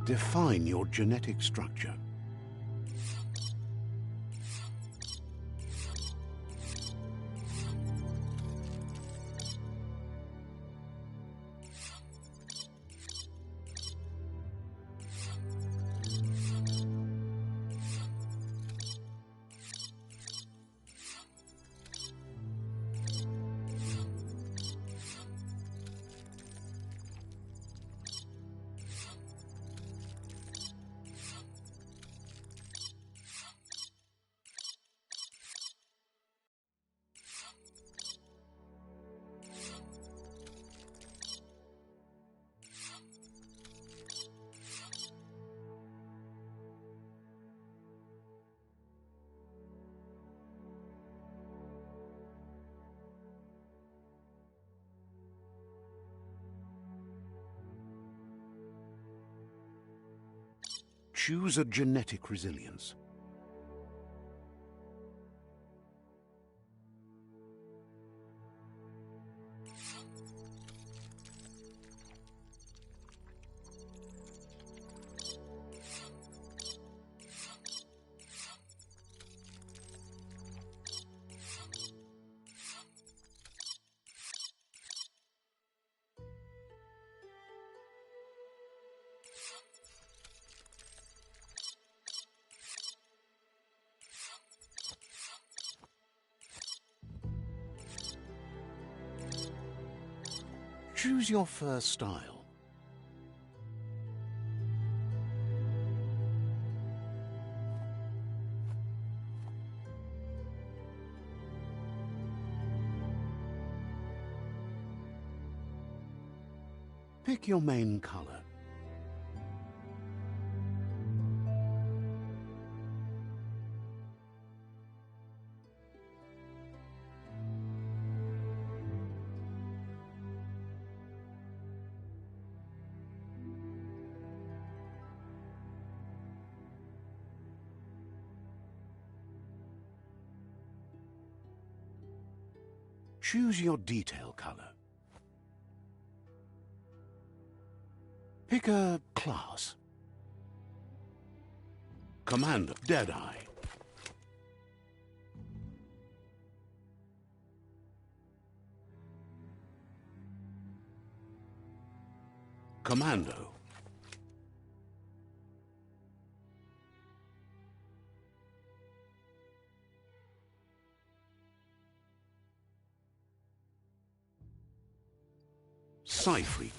Define your genetic structure. Choose a genetic resilience. Choose your first style. Pick your main color. Choose your detail color. Pick a class. Commander, Deadeye. Commando. Psy-Freak.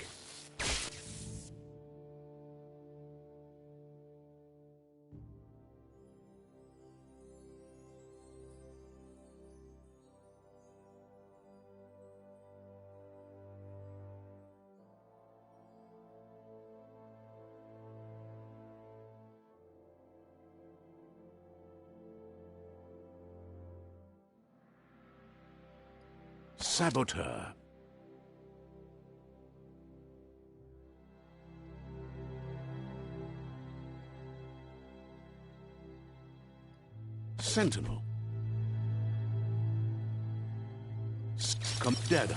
Saboteur. Sentinel. Deadeye.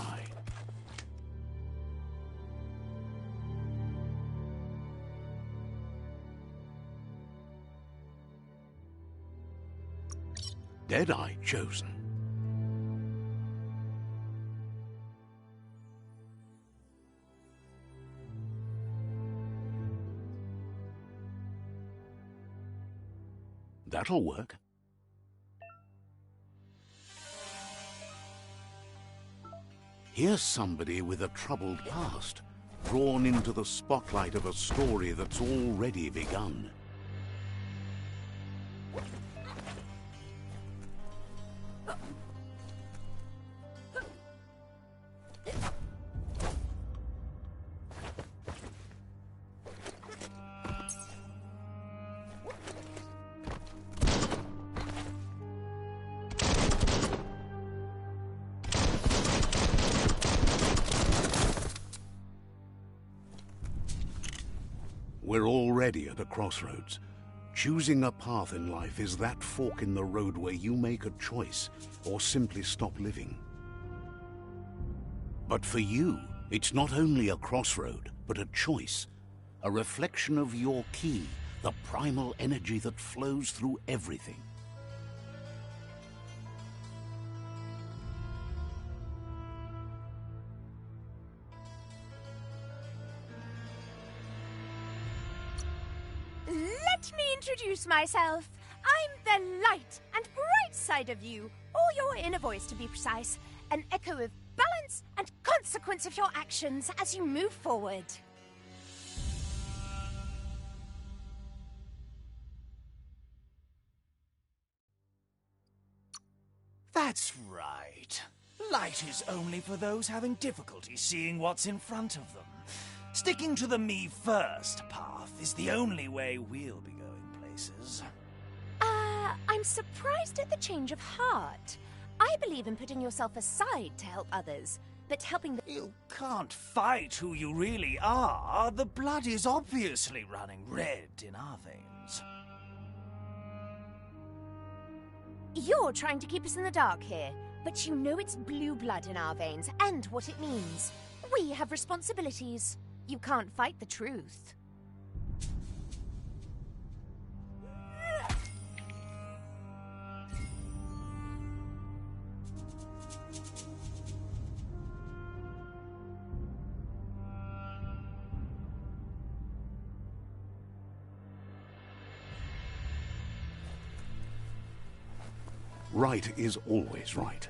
Deadeye chosen. That'll work. Here's somebody with a troubled past, drawn into the spotlight of a story that's already begun. We're already at a crossroads. Choosing a path in life is that fork in the road where you make a choice or simply stop living. But for you, it's not only a crossroad, but a choice. a reflection of your ki, the primal energy that flows through everything. Let me introduce myself. I'm the light and bright side of you, or your inner voice to be precise, an echo of balance and consequence of your actions as you move forward. That's right. Light is only for those having difficulty seeing what's in front of them. Sticking to the me first path is the only way we'll be going places. I'm surprised at the change of heart. I believe in putting yourself aside to help others, but helping the... You can't fight who you really are. The blood is obviously running red in our veins. You're trying to keep us in the dark here, but you know it's blue blood in our veins and what it means. We have responsibilities. You can't fight the truth. Right is always right.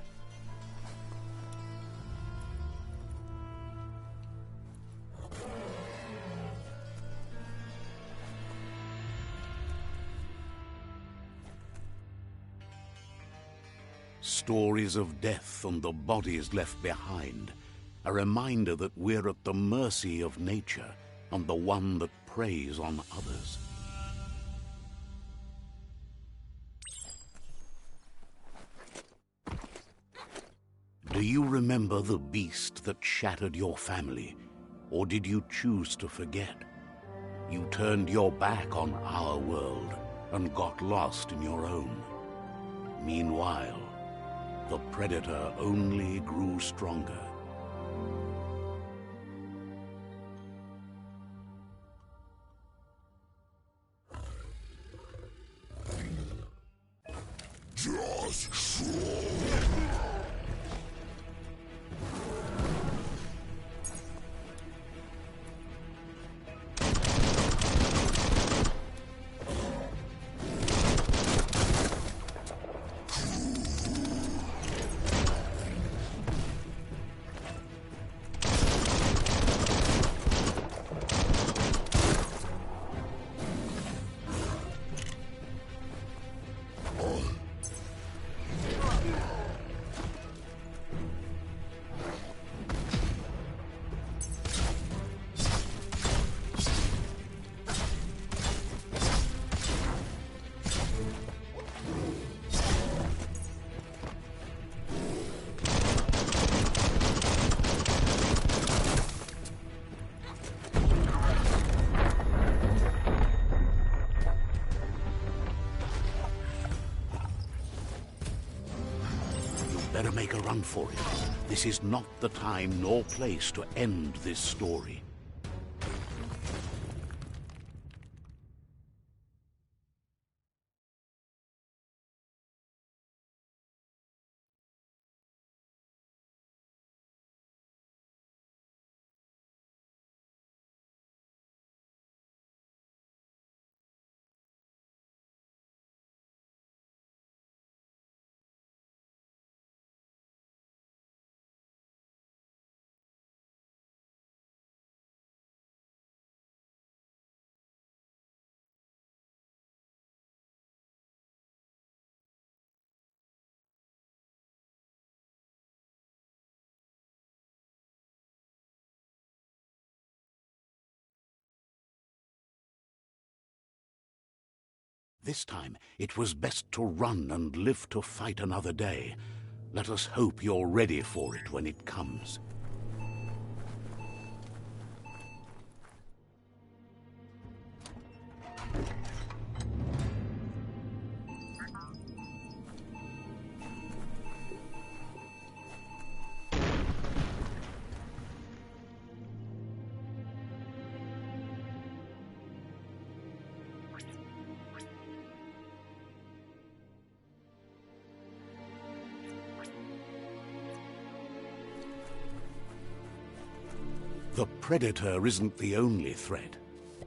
Stories of death and the bodies left behind, a reminder that we're at the mercy of nature and the one that preys on others. Do you remember the beast that shattered your family, or did you choose to forget? You turned your back on our world and got lost in your own. Meanwhile, the predator only grew stronger. Better make a run for it. This is not the time nor place to end this story. This time, it was best to run and live to fight another day. Let us hope you're ready for it when it comes. The predator isn't the only threat.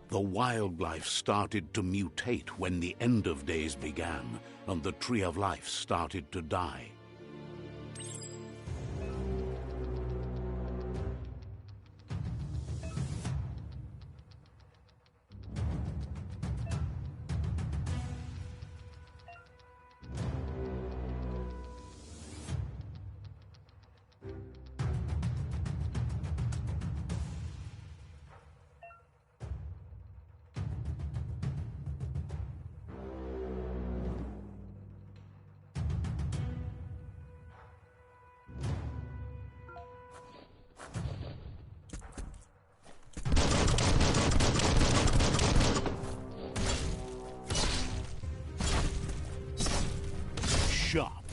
The wildlife started to mutate when the end of days began, and the tree of life started to die. Sharp.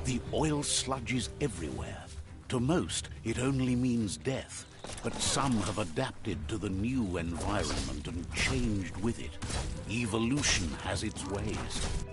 The oil sludge is everywhere. To most, it only means death. But some have adapted to the new environment and changed with it. Evolution has its ways.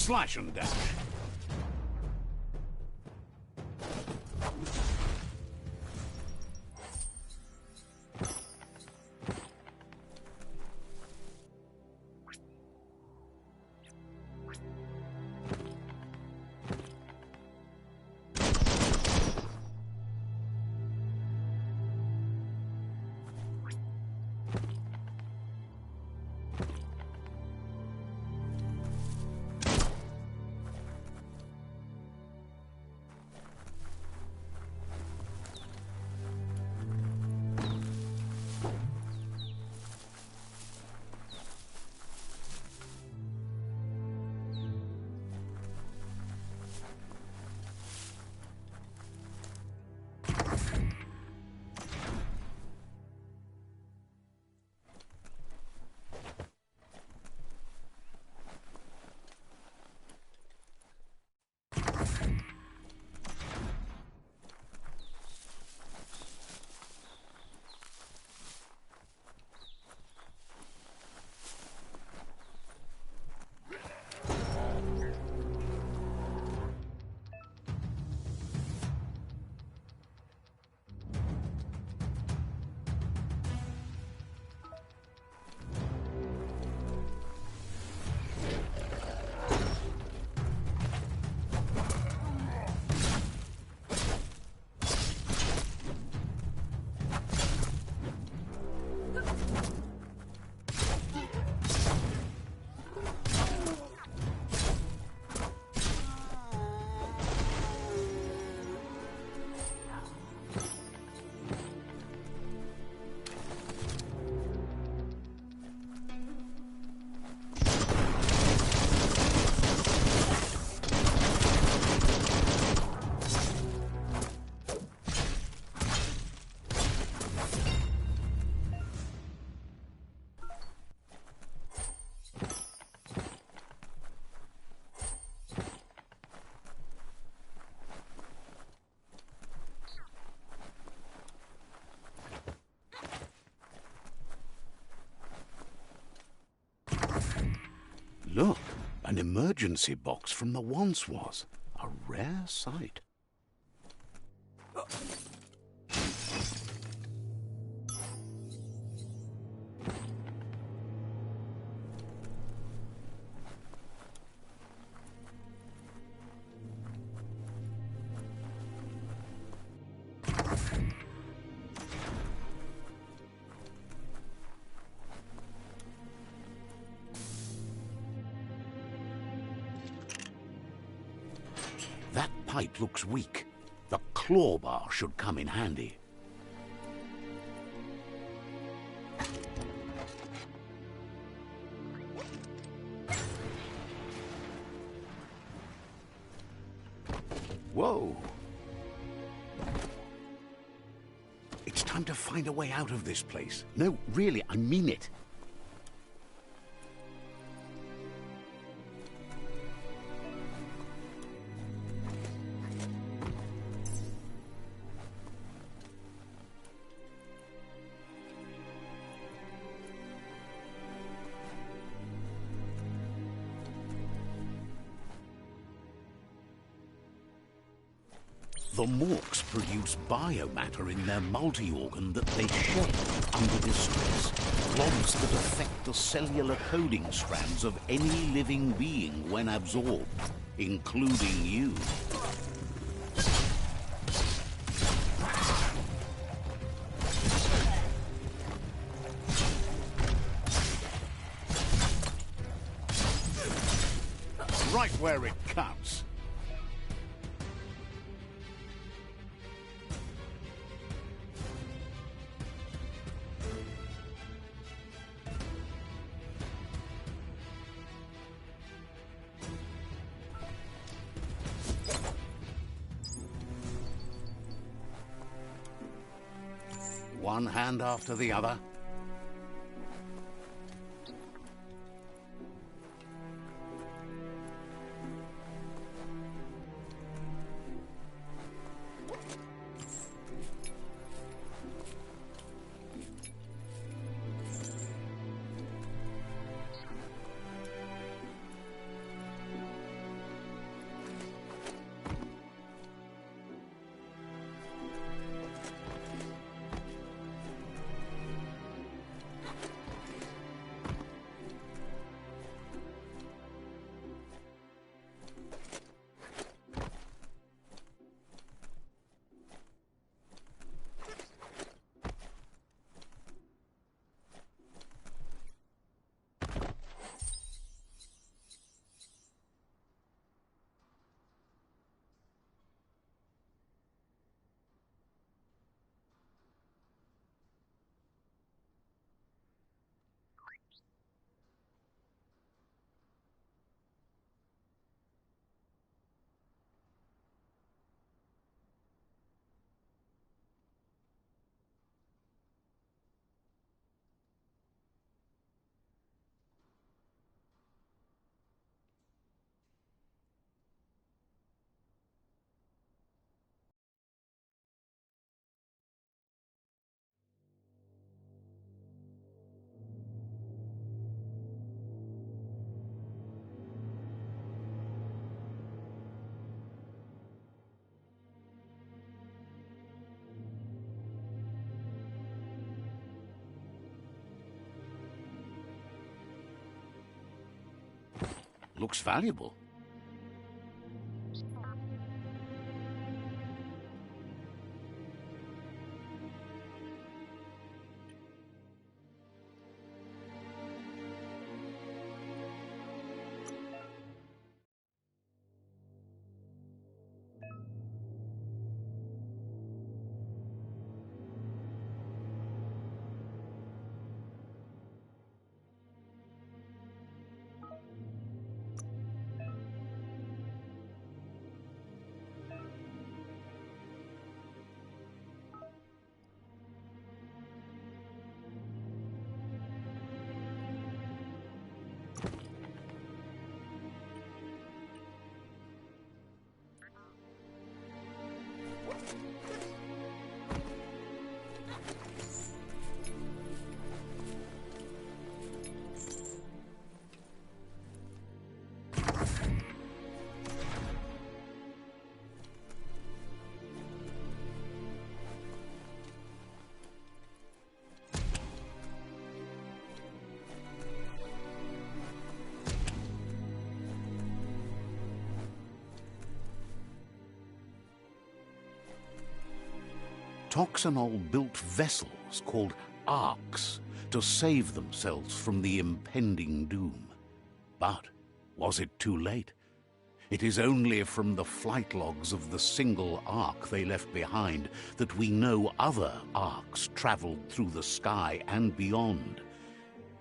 Slash and dash. Look, an emergency box from the once was. A rare sight. That pipe looks weak. The claw bar should come in handy. Whoa! It's time to find a way out of this place. No, really, I mean it. The Morks produce biomatter in their multi-organ that they shed under distress. Blobs that affect the cellular coding strands of any living being when absorbed, including you. Right where it counts. One hand after the other. looks valuable. Toxanol built vessels called arks to save themselves from the impending doom. But was it too late? It is only from the flight logs of the single ark they left behind that we know other arks traveled through the sky and beyond.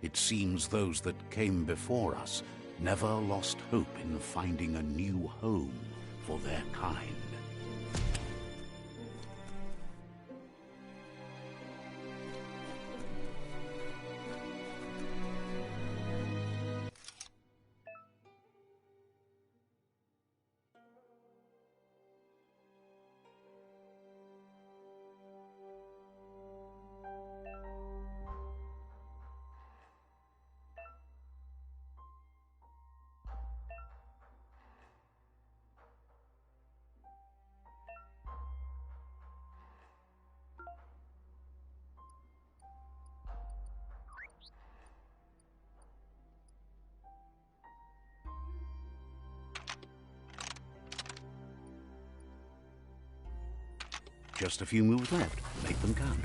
It seems those that came before us never lost hope in finding a new home for their kind. Just a few moves left. Make them count.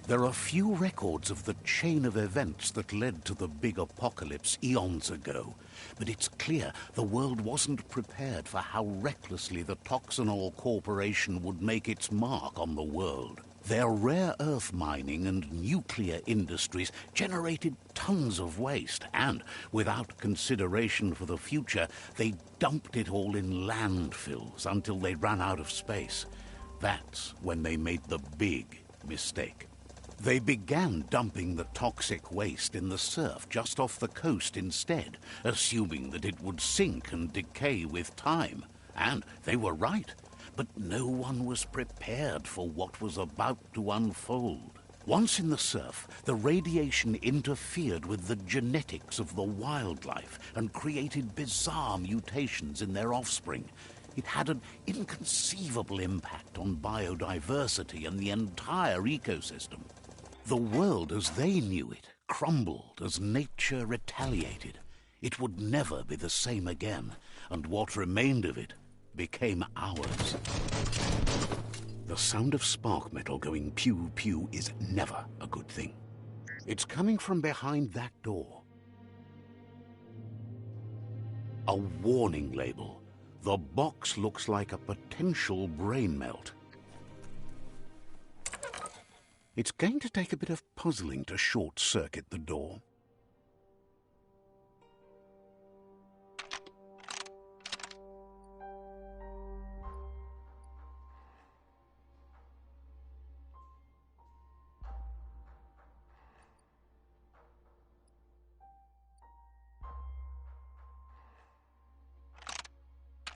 There are few records of the chain of events that led to the big apocalypse eons ago, but it's clear the world wasn't prepared for how recklessly the Toxanol Corporation would make its mark on the world. Their rare earth mining and nuclear industries generated tons of waste, and without consideration for the future, they dumped it all in landfills until they ran out of space. That's when they made the big mistake. They began dumping the toxic waste in the surf just off the coast instead, assuming that it would sink and decay with time. And they were right. But no one was prepared for what was about to unfold. Once in the surf, the radiation interfered with the genetics of the wildlife and created bizarre mutations in their offspring. It had an inconceivable impact on biodiversity and the entire ecosystem. The world as they knew it crumbled as nature retaliated. It would never be the same again, and what remained of it became ours. The sound of spark metal going pew-pew is never a good thing. It's coming from behind that door. A warning label. The box looks like a potential brain melt. It's going to take a bit of puzzling to short-circuit the door.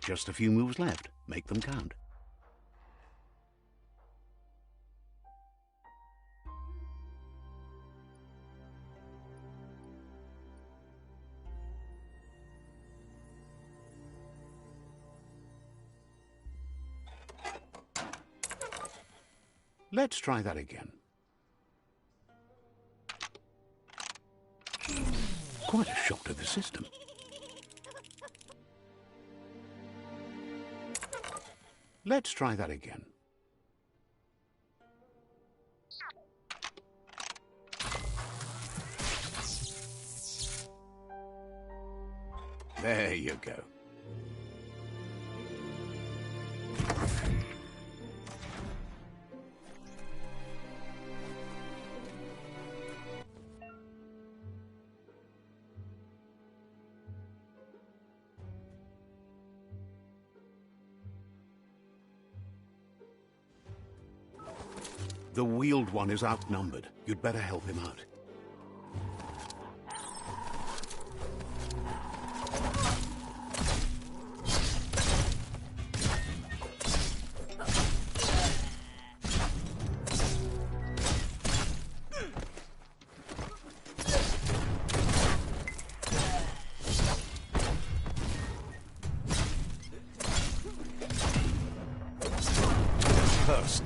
Just a few moves left. Make them count. Let's try that again. Quite a shock to the system. Let's try that again. There you go. The wheeled one is outnumbered. You'd better help him out. First.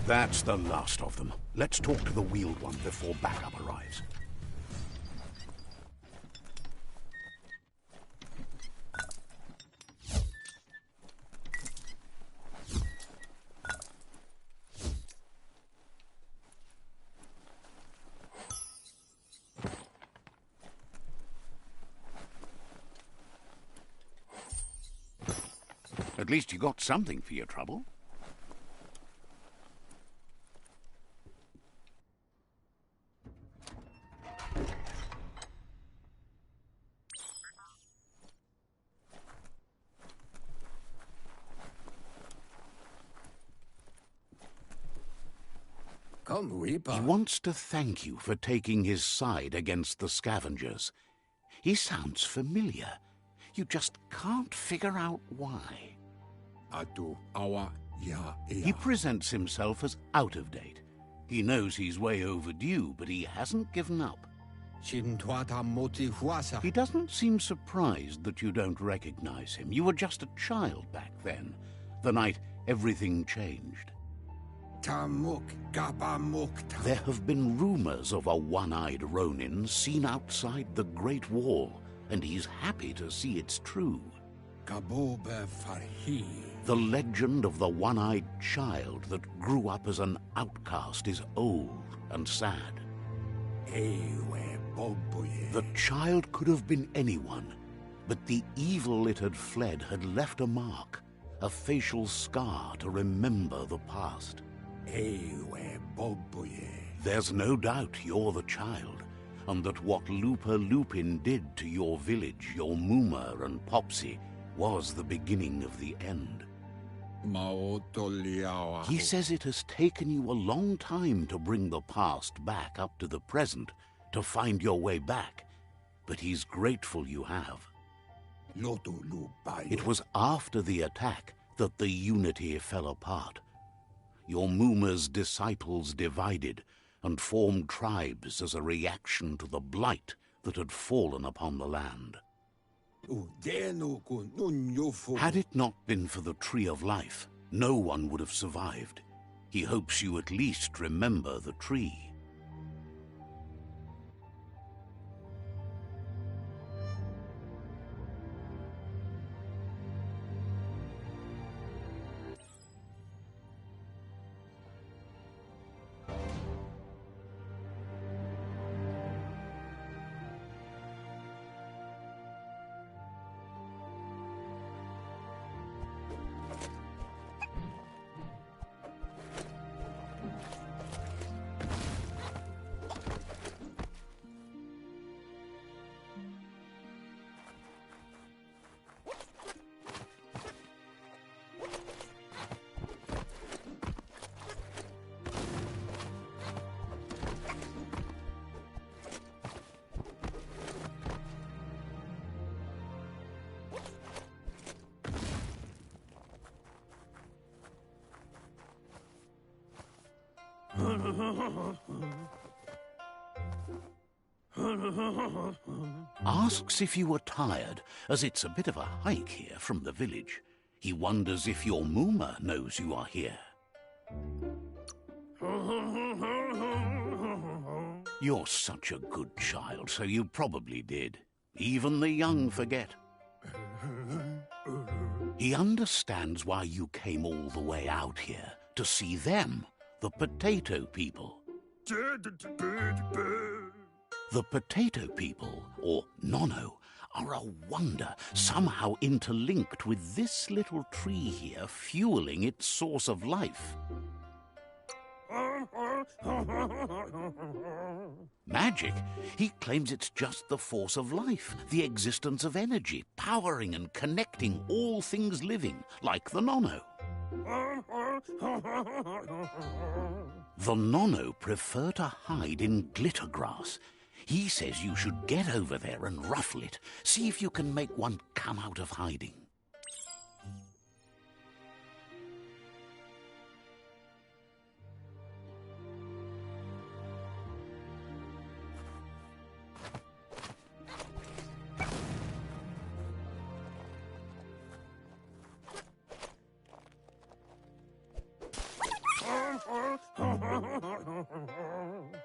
That's the last of them. Let's talk to the wheeled one before backup arrives. At least you got something for your trouble. He wants to thank you for taking his side against the scavengers. He sounds familiar. You just can't figure out why. He presents himself as out of date. He knows he's way overdue, but he hasn't given up. He doesn't seem surprised that you don't recognize him. You were just a child back then, the night everything changed. There have been rumors of a one-eyed Ronin seen outside the Great Wall, and he's happy to see it's true. The legend of the one-eyed child that grew up as an outcast is old and sad. The child could have been anyone, but the evil it had fled had left a mark, a facial scar to remember the past. There's no doubt you're the child, and that what Lupa Lupin did to your village, your Muma and Popsy, was the beginning of the end. He says it has taken you a long time to bring the past back up to the present, to find your way back, but he's grateful you have. It was after the attack that the unity fell apart. Your Muma's disciples divided and formed tribes as a reaction to the blight that had fallen upon the land. Had it not been for the Tree of Life, no one would have survived. He hopes you at least remember the tree. Asks if you were tired, as it's a bit of a hike here from the village. He wonders if your Mooma knows you are here. You're such a good child, so you probably did. Even the young forget. He understands why you came all the way out here, to see them, the potato people. The potato people, or Nono, are a wonder, somehow interlinked with this little tree here fueling its source of life. Magic? He claims it's just the force of life, the existence of energy, powering and connecting all things living, like the Nono. The Nono prefer to hide in glitter grass. He says you should get over there and ruffle it. See if you can make one come out of hiding.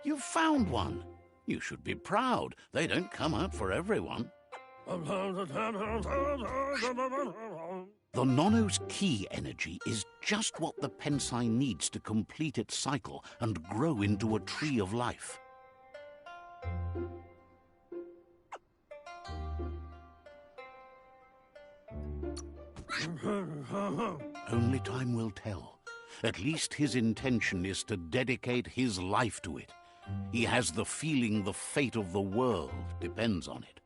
You've found one. You should be proud. They don't come out for everyone. The Nono's key energy is just what the Pensai needs to complete its cycle and grow into a tree of life. Only time will tell. At least his intention is to dedicate his life to it. He has the feeling the fate of the world depends on it.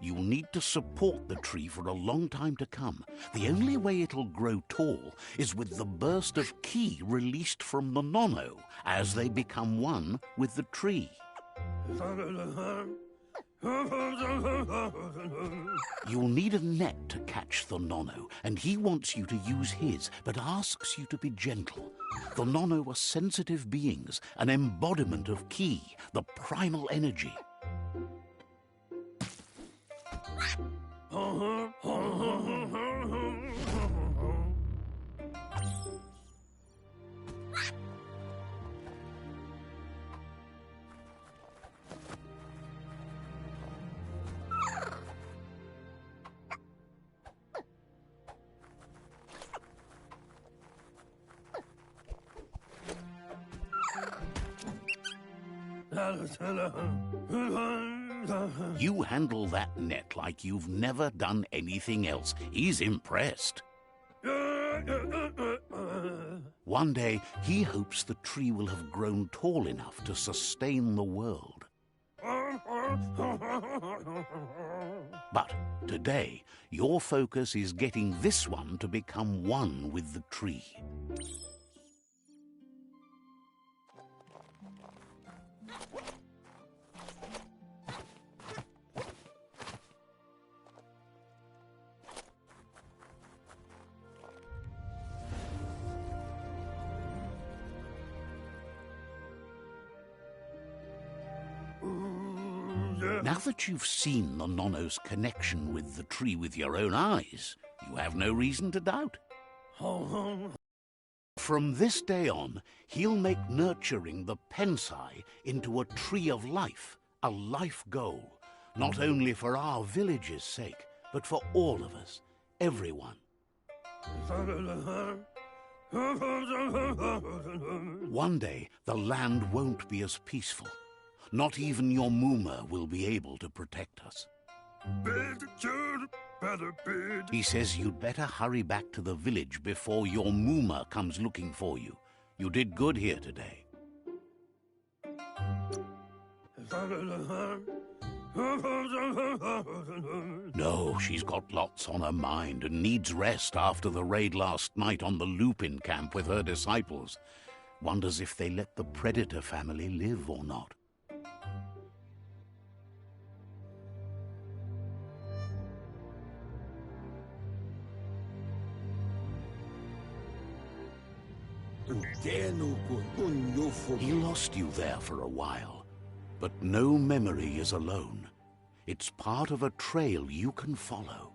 You'll need to support the tree for a long time to come. The only way it'll grow tall is with the burst of ki released from the Nono as they become one with the tree. You'll need a net to catch the Nono, and he wants you to use his, but asks you to be gentle. The Nono are sensitive beings, an embodiment of ki, the primal energy. You handle that net like you've never done anything else. He's impressed. One day, he hopes the tree will have grown tall enough to sustain the world. But today, your focus is getting this one to become one with the tree. Now that you've seen the Nono's connection with the tree with your own eyes, you have no reason to doubt. From this day on, he'll make nurturing the Pensai into a tree of life, a life goal, not only for our village's sake, but for all of us, everyone. One day, the land won't be as peaceful. Not even your Mooma will be able to protect us. He says you'd better hurry back to the village before your Mooma comes looking for you. You did good here today. No, she's got lots on her mind and needs rest after the raid last night on the Lupin camp with her disciples. Wonders if they let the Predator family live or not. He lost you there for a while, but no memory is alone. It's part of a trail you can follow.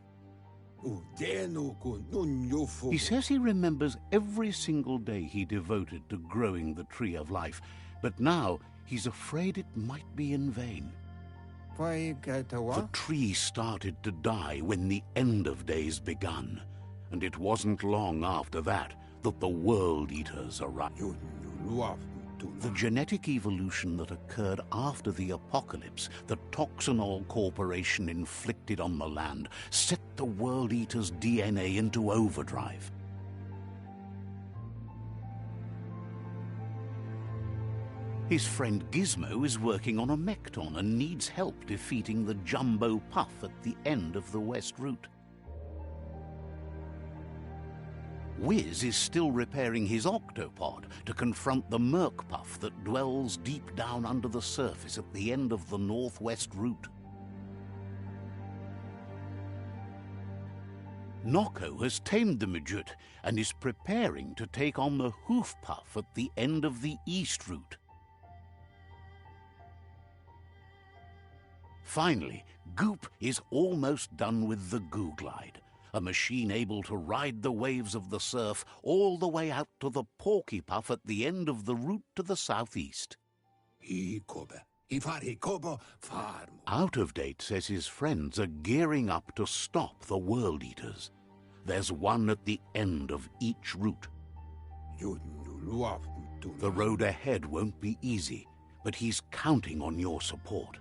He says he remembers every single day he devoted to growing the Tree of Life, but now he's afraid it might be in vain. The tree started to die when the end of days begun, and it wasn't long after that that the World Eaters arrived. The genetic evolution that occurred after the apocalypse that Toxanol Corporation inflicted on the land set the World Eaters' DNA into overdrive. His friend Gizmo is working on a Mekton and needs help defeating the Jumbo Puff at the end of the West Route. Wiz is still repairing his octopod to confront the Merc Puff that dwells deep down under the surface at the end of the Northwest Route. Nocco has tamed the Midget and is preparing to take on the Hoof Puff at the end of the East Route. Finally, Goop is almost done with the Goo Glide, a machine able to ride the waves of the surf all the way out to the Porky Puff at the end of the route to the southeast. Out of Date says his friends are gearing up to stop the World Eaters. There's one at the end of each route. The road ahead won't be easy, but he's counting on your support.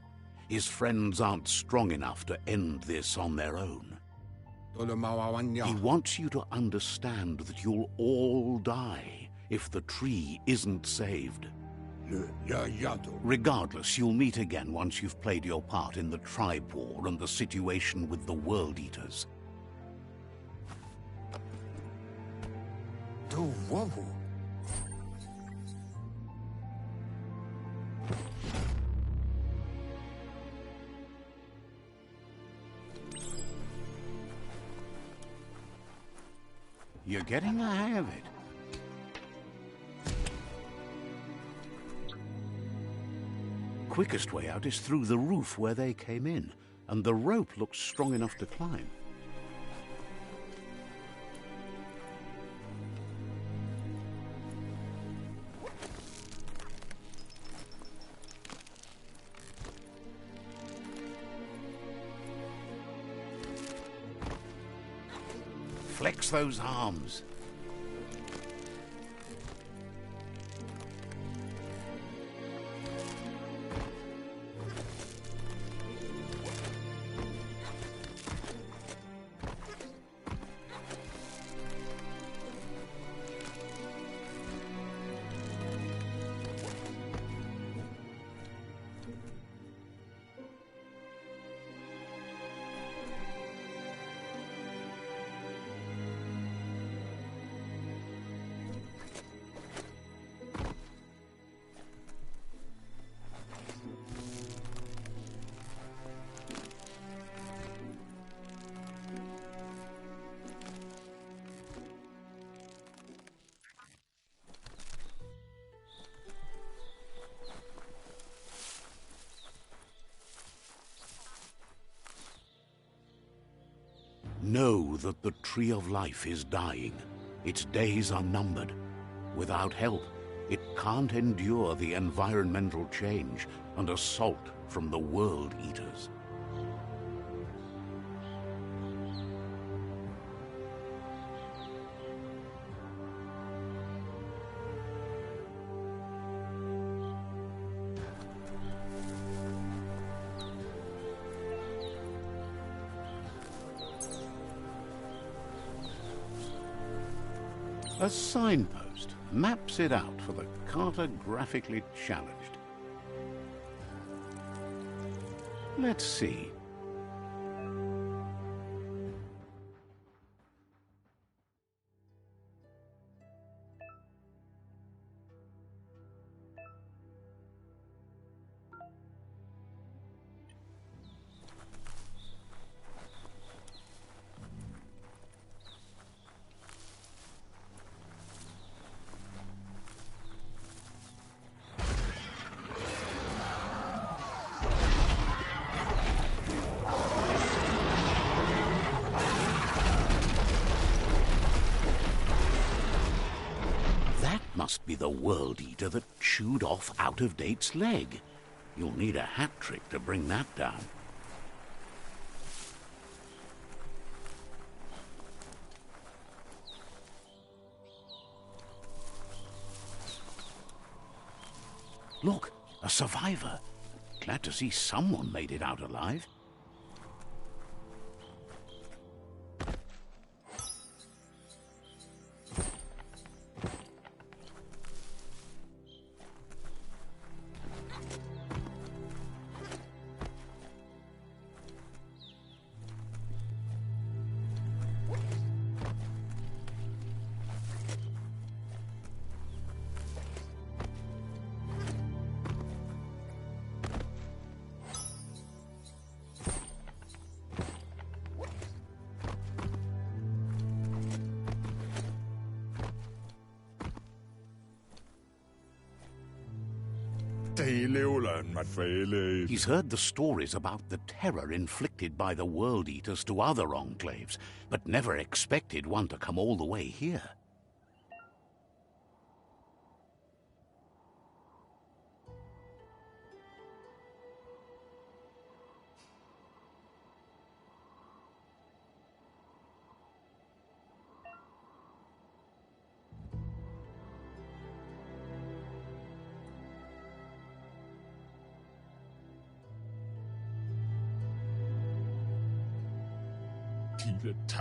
His friends aren't strong enough to end this on their own. He wants you to understand that you'll all die if the tree isn't saved. Regardless, you'll meet again once you've played your part in the tribe war and the situation with the World Eaters. You're getting the hang of it. Quickest way out is through the roof where they came in, and the rope looks strong enough to climb. Flex those arms. Know that the Tree of Life is dying. Its days are numbered. Without help, it can't endure the environmental change and assault from the World Eaters. A signpost maps it out for the cartographically challenged. Let's see. must be the World Eater that chewed off Out-of-Date's leg. You'll need a hat trick to bring that down. Look, a survivor. Glad to see someone made it out alive. He's heard the stories about the terror inflicted by the World Eaters to other enclaves, but never expected one to come all the way here.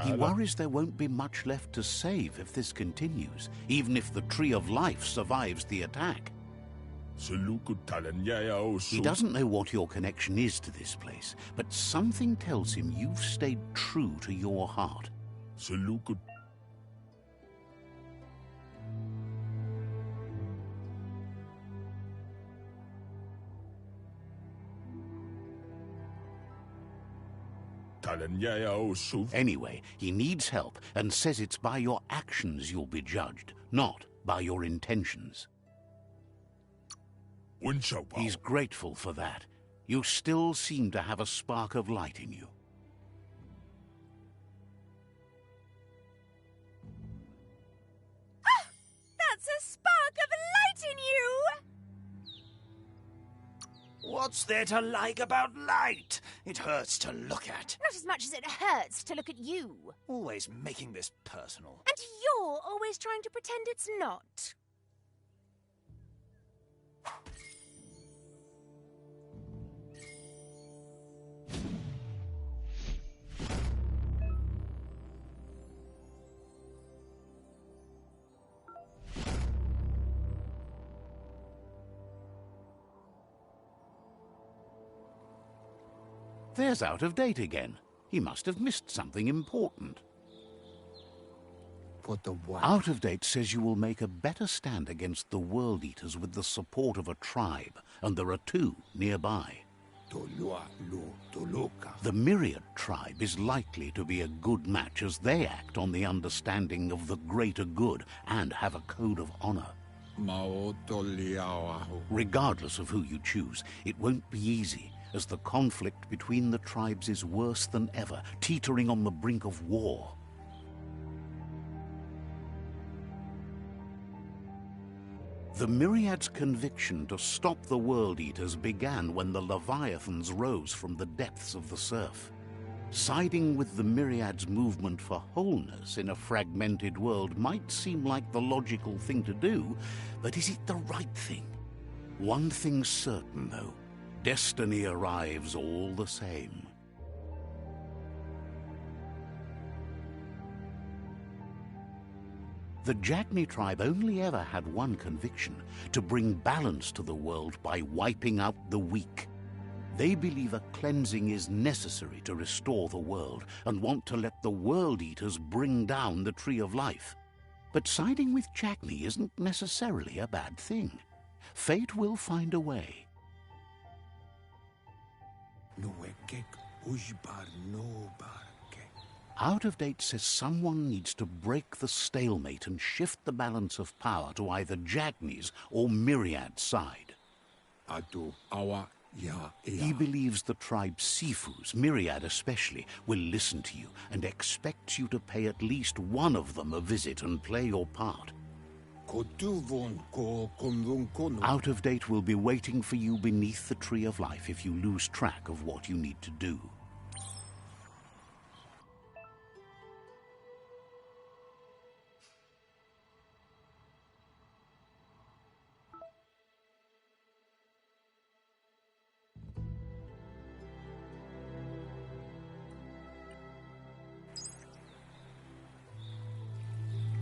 He worries there won't be much left to save if this continues, even if the Tree of Life survives the attack. He doesn't know what your connection is to this place, but something tells him you've stayed true to your heart. Anyway, he needs help and says it's by your actions you'll be judged, not by your intentions. He's grateful for that. You still seem to have a spark of light in you. Ah! That's a spark of light in you! What's there to like about light? It hurts to look at. Not as much as it hurts to look at you. Always making this personal. And you're always trying to pretend it's not. There's Out-of-Date again. He must have missed something important. Out-of-Date says you will make a better stand against the World Eaters with the support of a tribe, and there are two nearby. The Myriad tribe is likely to be a good match as they act on the understanding of the greater good and have a code of honor. Regardless of who you choose, it won't be easy, as the conflict between the tribes is worse than ever, teetering on the brink of war. The Myriad's conviction to stop the World Eaters began when the Leviathans rose from the depths of the surf. Siding with the Myriad's movement for wholeness in a fragmented world might seem like the logical thing to do, but is it the right thing? One thing's certain, though. Destiny arrives all the same. The Jagni tribe only ever had one conviction: to bring balance to the world by wiping out the weak. They believe a cleansing is necessary to restore the world and want to let the World Eaters bring down the Tree of Life. But siding with Jagni isn't necessarily a bad thing. Fate will find a way. Out-of-Date says someone needs to break the stalemate and shift the balance of power to either Jagni's or Myriad's side. He believes the tribe Sifus, Myriad especially, will listen to you and expects you to pay at least one of them a visit and play your part. Out of Date will be waiting for you beneath the Tree of Life if you lose track of what you need to do.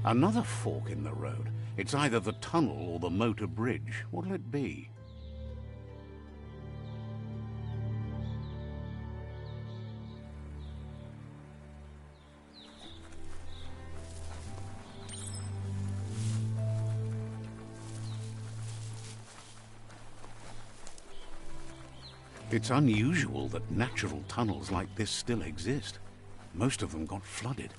Another fork in the road. It's either the tunnel or the motor bridge. What'll it be? It's unusual that natural tunnels like this still exist. Most of them got flooded.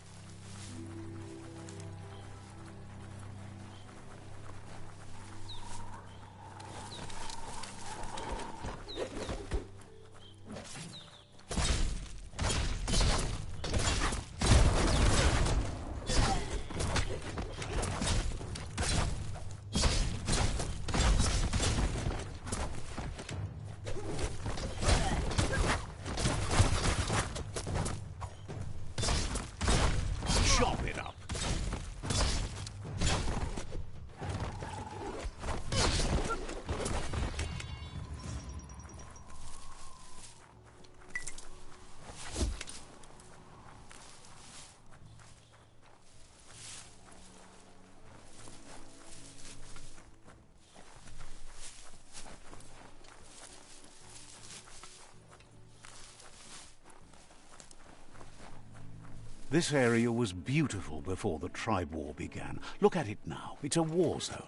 Chop it up. This area was beautiful before the tribe war began. Look at it now. It's a war zone.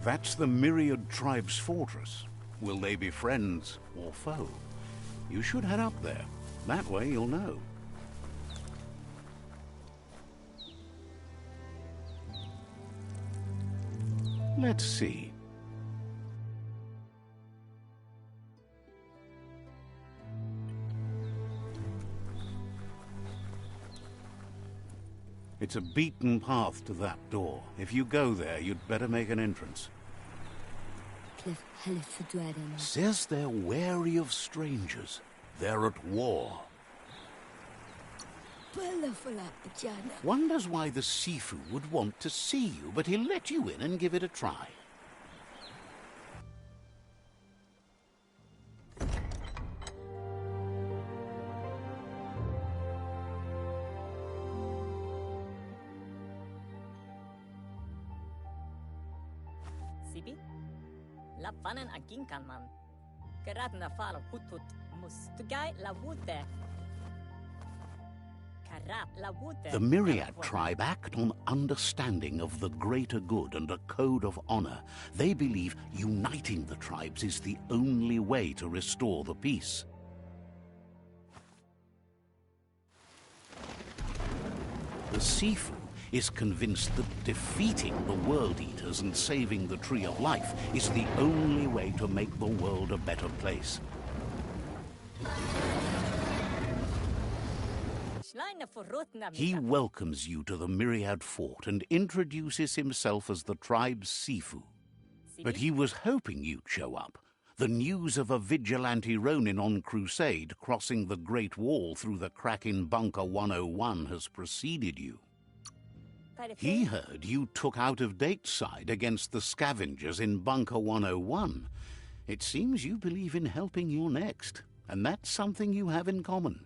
That's the Myriad Tribe's fortress. Will they be friends or foe? You should head up there. That way you'll know. Let's see. It's a beaten path to that door. If you go there, you'd better make an entrance. Says they're wary of strangers. They're at war. Wonders why the Sifu would want to see you, but he'll let you in and give it a try. Sibi? La fanen aginkan man. Geradna falo hutut mus. Tugai la wute. The Myriad tribe act on understanding of the greater good and a code of honor. They believe uniting the tribes is the only way to restore the peace. The Sifu is convinced that defeating the World Eaters and saving the Tree of Life is the only way to make the world a better place. He welcomes you to the Myriad Fort and introduces himself as the tribe's Sifu. But he was hoping you'd show up. The news of a vigilante Ronin on crusade crossing the Great Wall through the crack in Bunker 101 has preceded you. He heard you took Out of Date's side against the scavengers in Bunker 101. It seems you believe in helping your next, and that's something you have in common.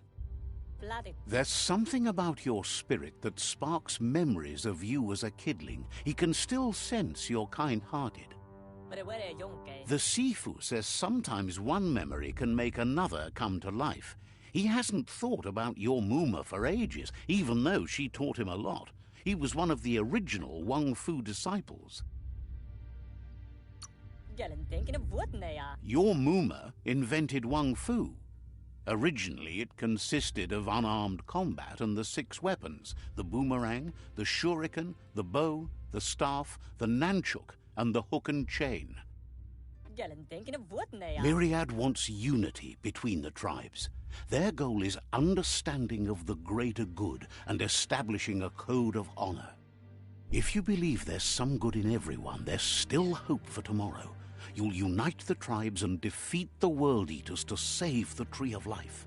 There's something about your spirit that sparks memories of you as a kidling. He can still sense you're kind-hearted. The Sifu says sometimes one memory can make another come to life. He hasn't thought about your Muma for ages, even though she taught him a lot. He was one of the original Wang Fu disciples. Gelen denken of what they are. Your Muma invented Wang Fu. Originally, it consisted of unarmed combat and the 6 weapons: the boomerang, the shuriken, the bow, the staff, the nunchuk, and the hook and chain. Gelen denken of what they are. Myriad wants unity between the tribes. Their goal is understanding of the greater good and establishing a code of honor. If you believe there's some good in everyone, there's still hope for tomorrow. You'll unite the tribes and defeat the World Eaters to save the Tree of Life.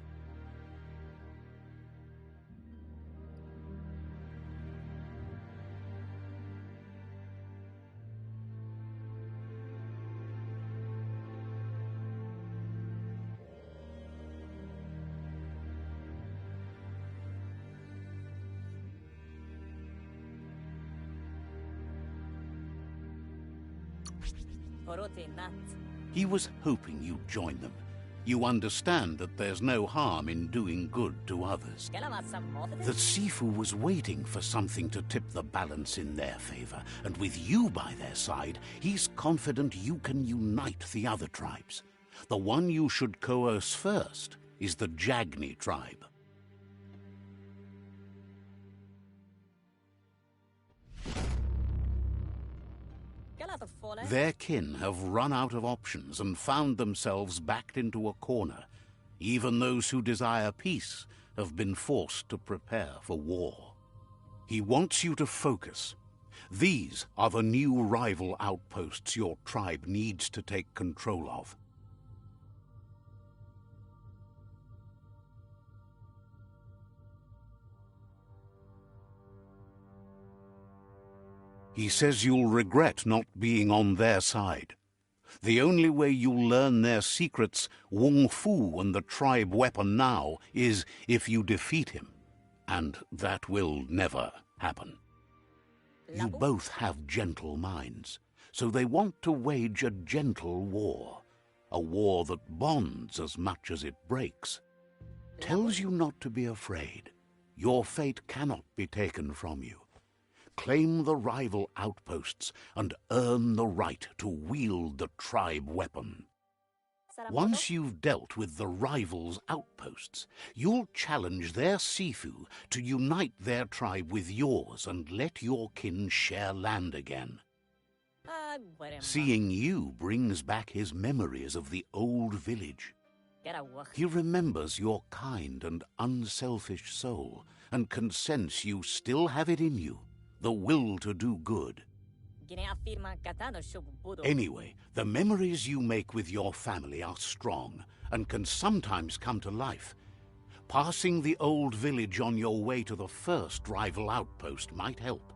Orote nat. He was hoping you'd join them. You understand that there's no harm in doing good to others. The Sifu was waiting for something to tip the balance in their favor, and with you by their side, he's confident you can unite the other tribes. The one you should coerce first is the Jagni tribe. Their kin have run out of options and found themselves backed into a corner. Even those who desire peace have been forced to prepare for war. He wants you to focus. These are the new rival outposts your tribe needs to take control of. He says you'll regret not being on their side. The only way you'll learn their secrets, Wung Fu and the tribe weapon now, is if you defeat him. And that will never happen. You both have gentle minds, so they want to wage a gentle war. A war that bonds as much as it breaks. Tells you not to be afraid. Your fate cannot be taken from you. Claim the rival outposts and earn the right to wield the tribe weapon. Once you've dealt with the rivals' outposts, you'll challenge their Sifu to unite their tribe with yours and let your kin share land again. Seeing you brings back his memories of the old village. He remembers your kind and unselfish soul and can sense you still have it in you. The will to do good. Anyway, the memories you make with your family are strong and can sometimes come to life. Passing the old village on your way to the first rival outpost might help.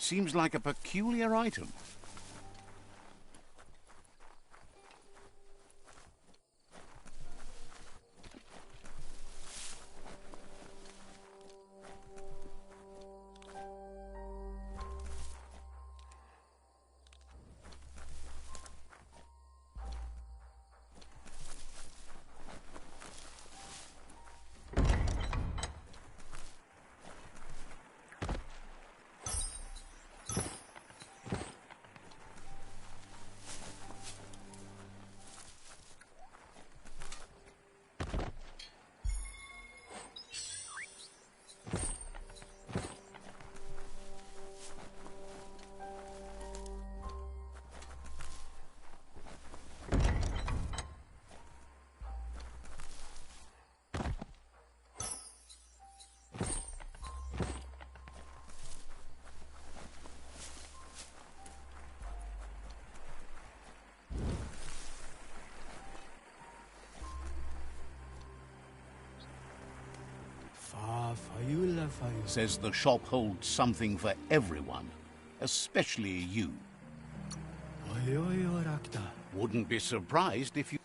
Seems like a peculiar item. says the shop holds something for everyone, especially you. Wouldn't be surprised if you...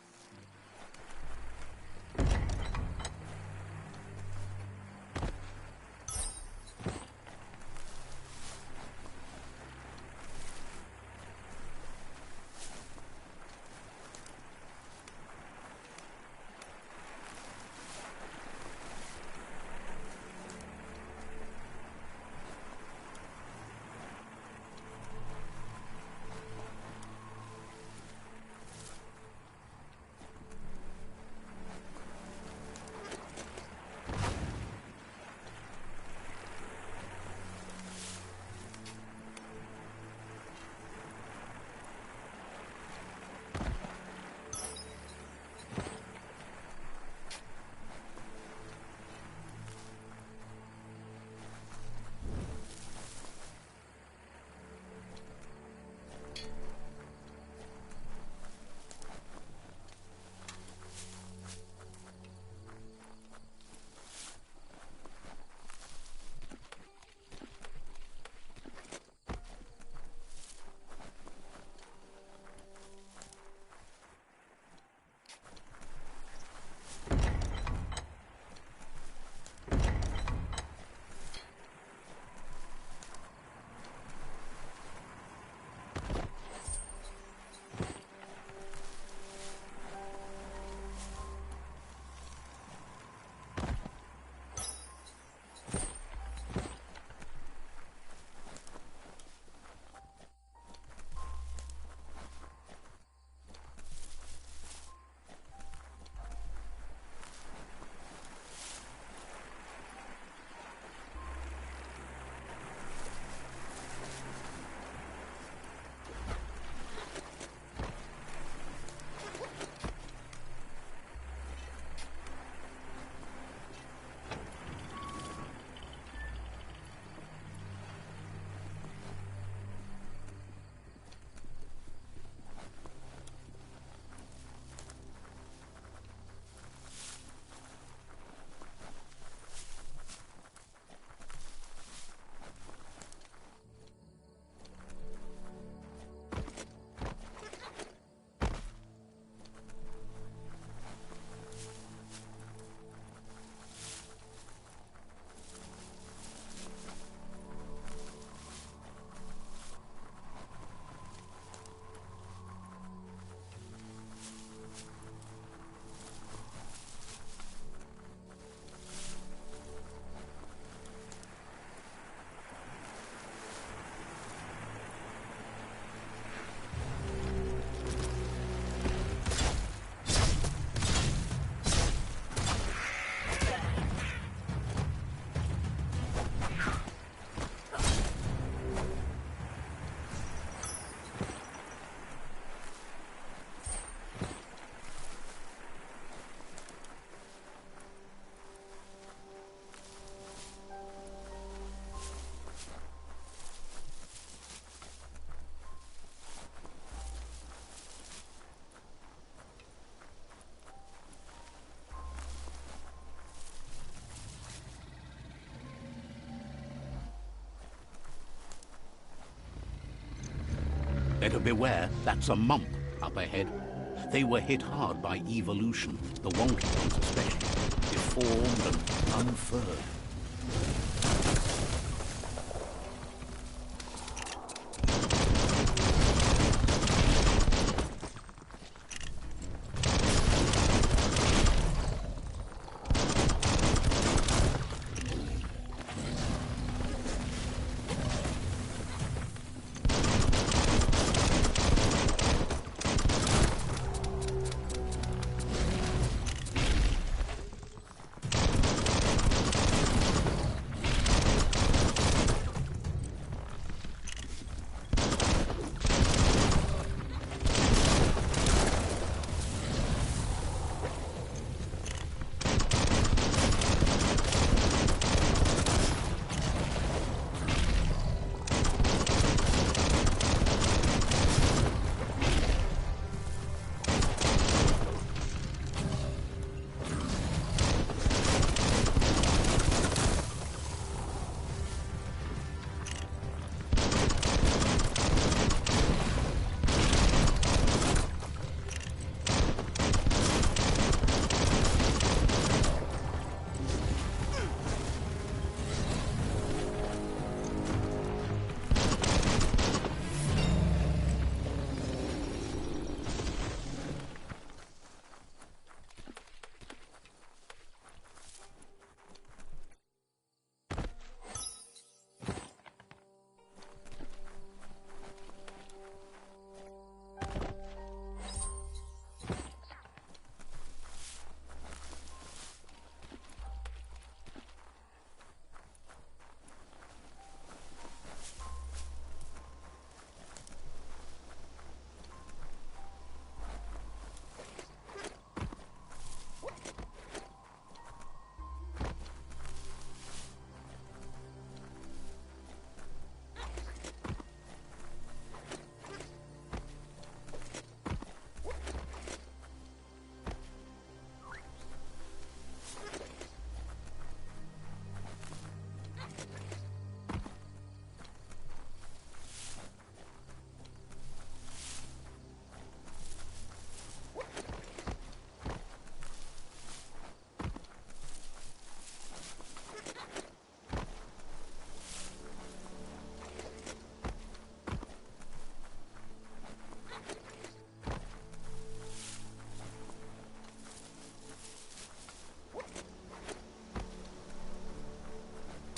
Better beware, that's a mump up ahead. They were hit hard by evolution, the wonky ones especially, deformed and unfurred.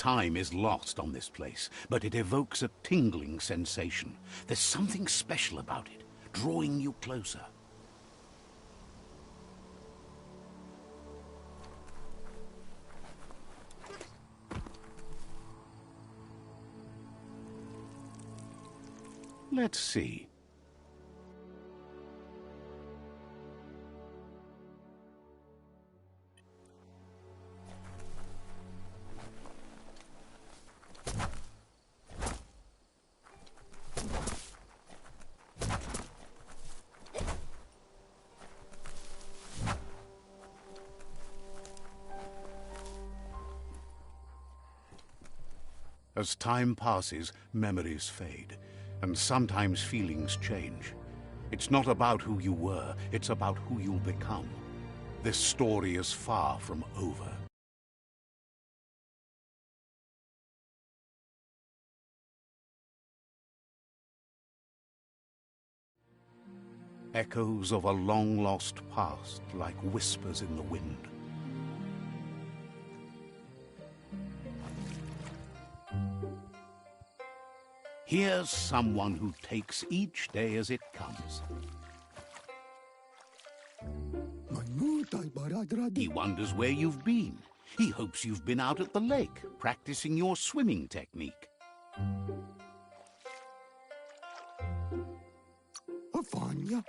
Time is lost on this place, but it evokes a tingling sensation. There's something special about it, drawing you closer. Let's see. As time passes, memories fade, and sometimes feelings change. It's not about who you were, it's about who you'll become. This story is far from over. Echoes of a long-lost past, like whispers in the wind. Here's someone who takes each day as it comes. He wonders where you've been. He hopes you've been out at the lake, practicing your swimming technique.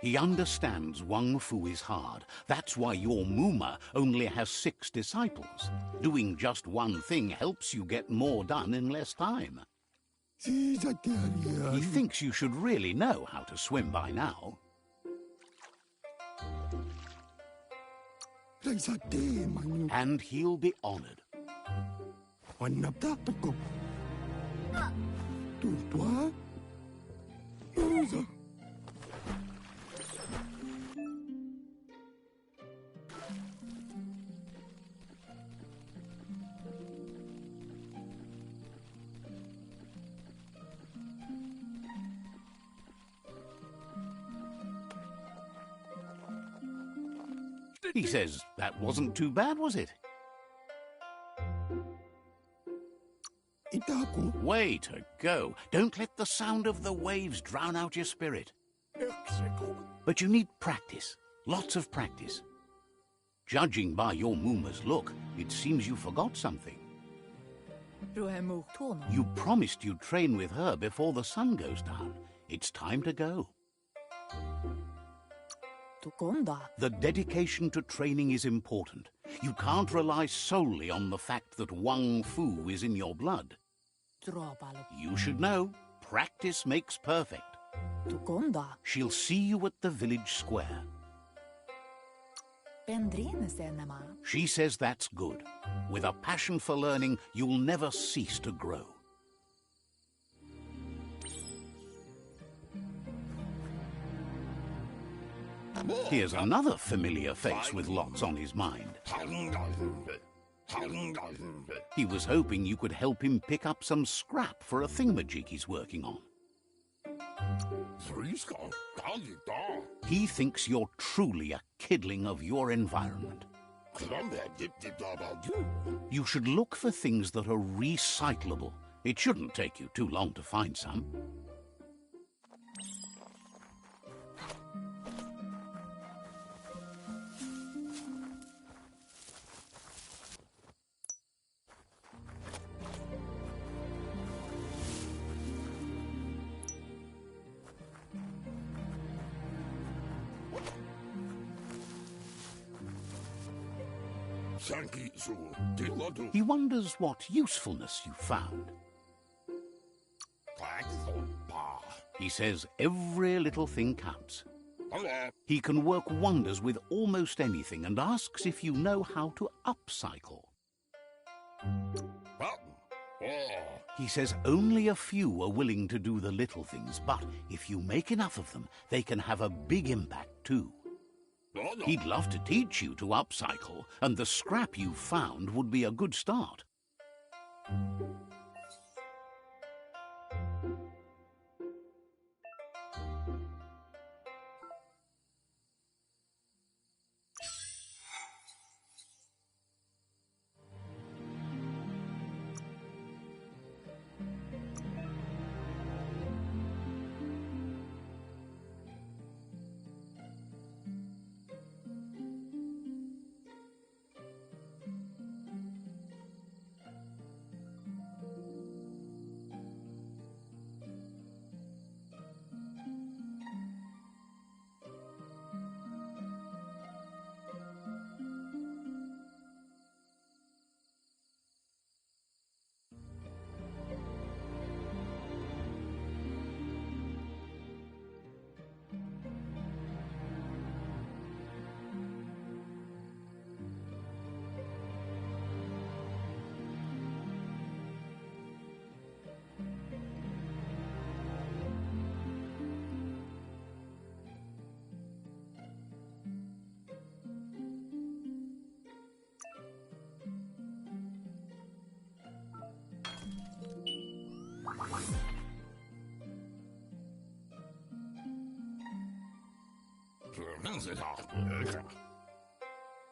He understands Wang Fu is hard. That's why your Muma only has 6 disciples. Doing just one thing helps you get more done in less time. He thinks you should really know how to swim by now. And he'll be honored. He says that wasn't too bad, was it? Way to go. Don't let the sound of the waves drown out your spirit. But you need practice. Lots of practice. Judging by your Muma's look, it seems you forgot something. You promised you'd train with her before the sun goes down. It's time to go. The dedication to training is important. You can't rely solely on the fact that Wang Fu is in your blood. You should know, practice makes perfect. She'll see you at the village square. She says that's good. With a passion for learning, you'll never cease to grow. Here's another familiar face with lots on his mind. He was hoping you could help him pick up some scrap for a thingamajig he's working on. He thinks you're truly a kidling of your environment. You should look for things that are recyclable. It shouldn't take you too long to find some. He wonders what usefulness you found. He says every little thing counts. He can work wonders with almost anything and asks if you know how to upcycle. He says only a few are willing to do the little things, but if you make enough of them, they can have a big impact too. He'd love to teach you to upcycle, and the scrap you found would be a good start.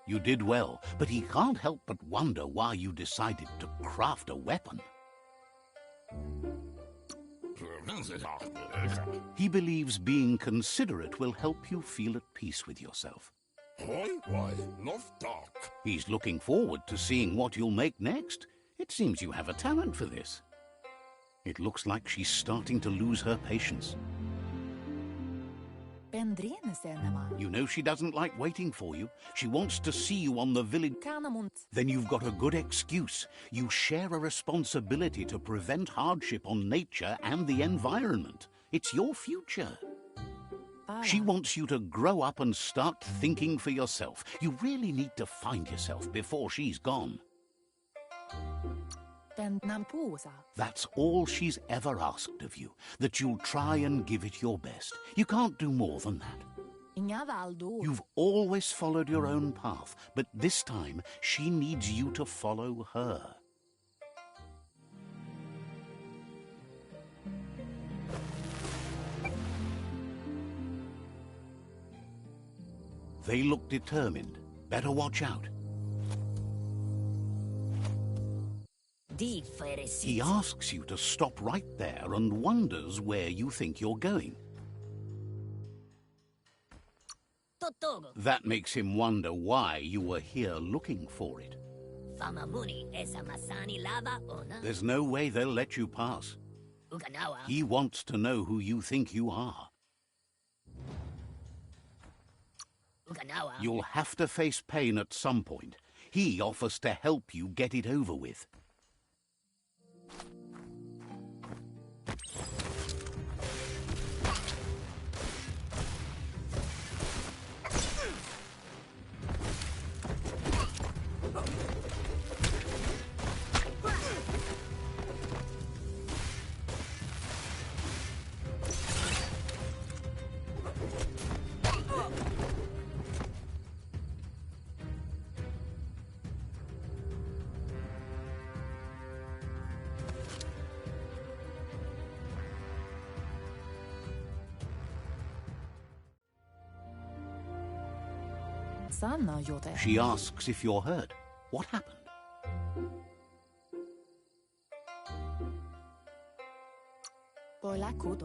You did well, but he can't help but wonder why you decided to craft a weapon. He believes being considerate will help you feel at peace with yourself. He's looking forward to seeing what you'll make next. It seems you have a talent for this. It looks like she's starting to lose her patience. You know she doesn't like waiting for you. She wants to see you on the village. Then you've got a good excuse. You share a responsibility to prevent hardship on nature and the environment. It's your future. She wants you to grow up and start thinking for yourself. You really need to find yourself before she's gone. That's all she's ever asked of you, that you'll try and give it your best. You can't do more than that. You've always followed your own path, but this time she needs you to follow her. They look determined. Better watch out. He asks you to stop right there and wonders where you think you're going. That makes him wonder why you were here looking for it. There's no way they'll let you pass. He wants to know who you think you are. You'll have to face pain at some point. He offers to help you get it over with. She asks if you're hurt. What happened?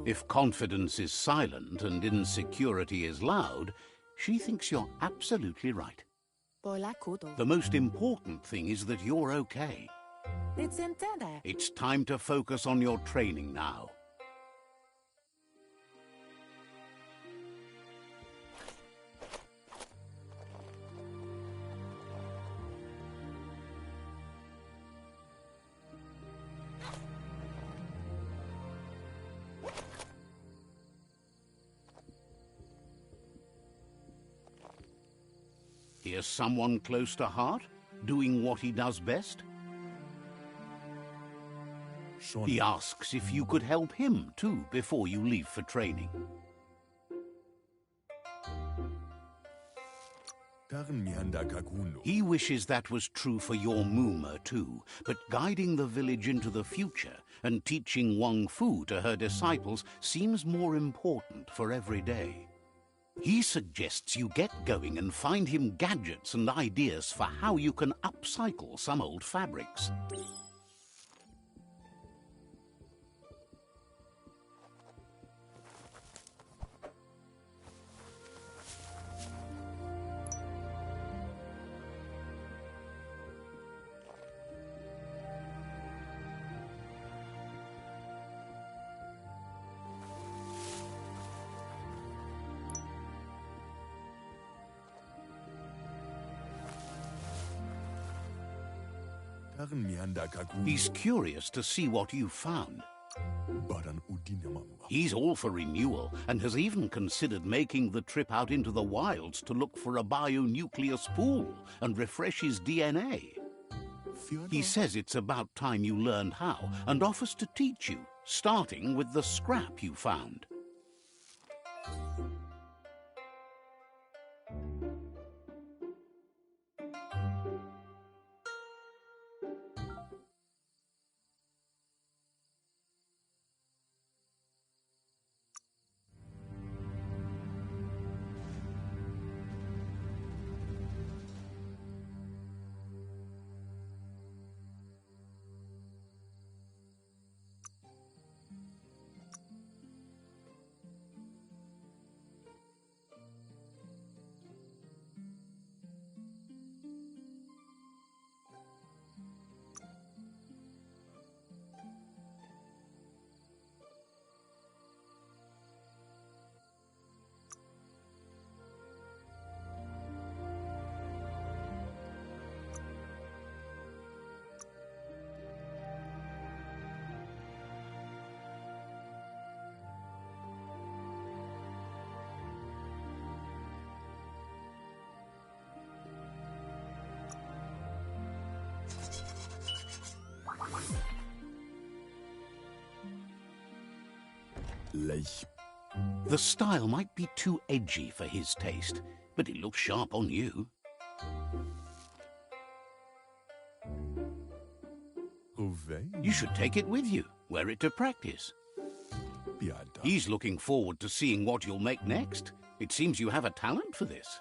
If confidence is silent and insecurity is loud, she thinks you're absolutely right. The most important thing is that you're okay. It's time to focus on your training now. Here's someone close to heart, doing what he does best. He asks if you could help him, too, before you leave for training. He wishes that was true for your Muma, too, but guiding the village into the future and teaching Wang Fu to her disciples seems more important for every day. He suggests you get going and find him gadgets and ideas for how you can upcycle some old fabrics. He's curious to see what you found. He's all for renewal and has even considered making the trip out into the wilds to look for a bionucleus pool and refresh his DNA. He says it's about time you learned how and offers to teach you, starting with the scrap you found. The style might be too edgy for his taste, but it looks sharp on you. You should take it with you, wear it to practice. He's looking forward to seeing what you'll make next. It seems you have a talent for this.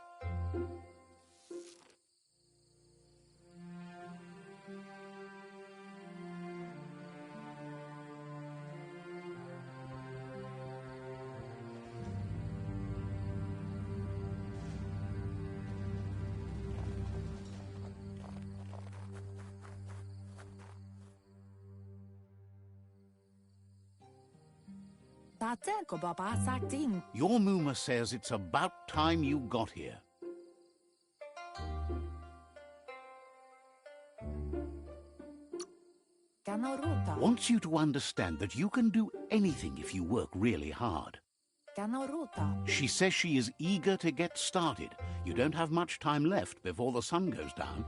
Your Muma says it's about time you got here. Wants you to understand that you can do anything if you work really hard. She says she is eager to get started. You don't have much time left before the sun goes down.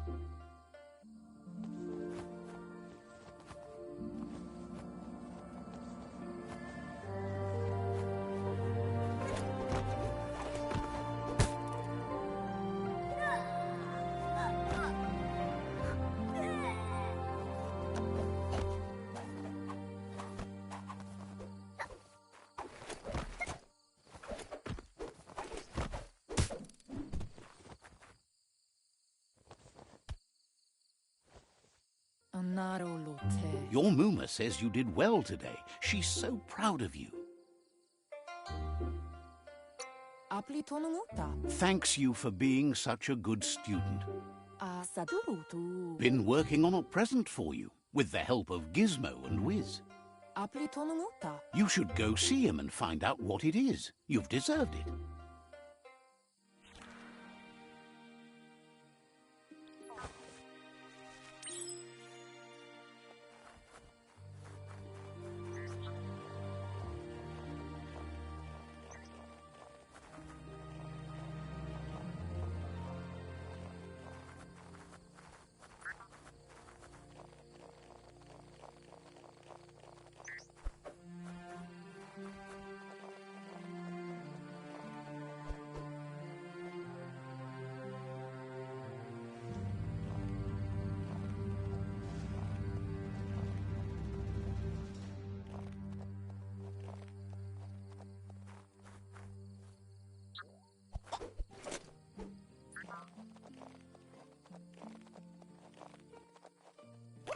Your Muma says you did well today. She's so proud of you. Thanks you for being such a good student. Been working on a present for you, with the help of Gizmo and Wiz. You should go see him and find out what it is. You've deserved it.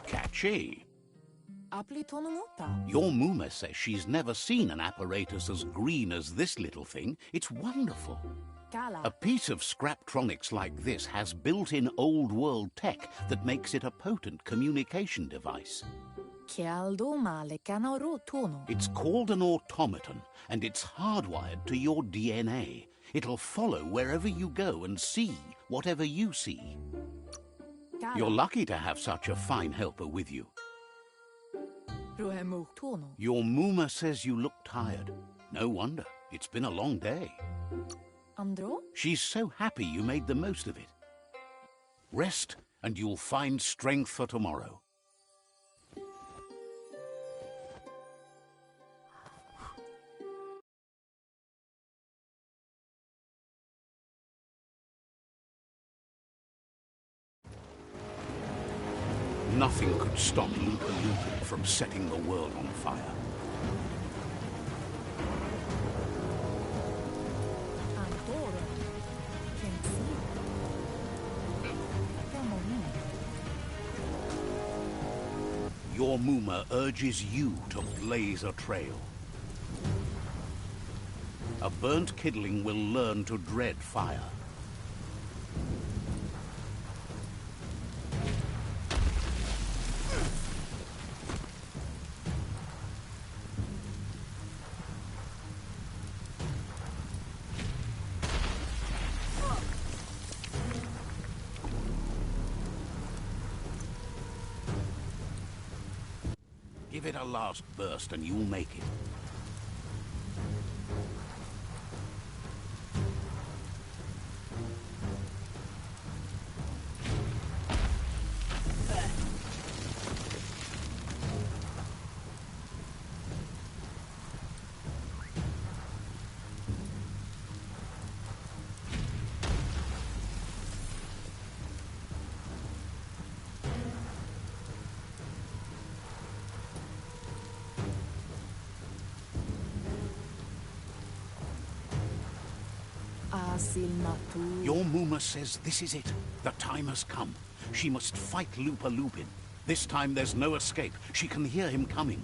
Catchy. Your Muma says she's never seen an apparatus as green as this little thing. It's wonderful. A piece of Scraptronics like this has built-in old-world tech that makes it a potent communication device. It's called an automaton, and it's hardwired to your DNA. It'll follow wherever you go and see whatever you see. You're lucky to have such a fine helper with you. Your Muma says you look tired. No wonder. It's been a long day. She's so happy you made the most of it. Rest, and you'll find strength for tomorrow. Nothing could stop Biomutant from setting the world on fire. Your Muma urges you to blaze a trail. A burnt kidling will learn to dread fire. Give it a last burst and you'll make it. Your Muma says this is it. The time has come. She must fight Lupa Lupin. This time there's no escape. She can hear him coming.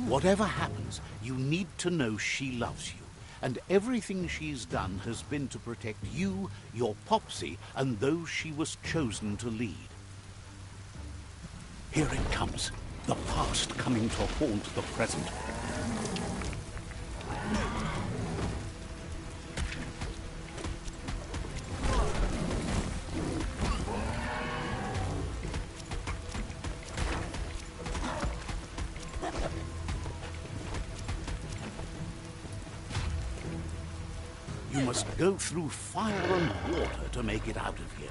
Whatever happens, you need to know she loves you. And everything she's done has been to protect you, your Popsy, and those she was chosen to lead. Here it comes. The past coming to haunt the present. You must go through fire and water to make it out of here.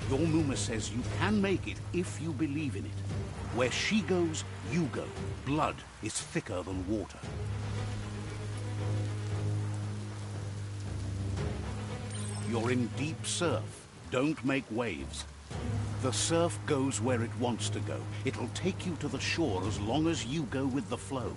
Your Muma says you can make it if you believe in it. Where she goes, you go. Blood is thicker than water. You're in deep surf. Don't make waves. The surf goes where it wants to go. It'll take you to the shore as long as you go with the flow.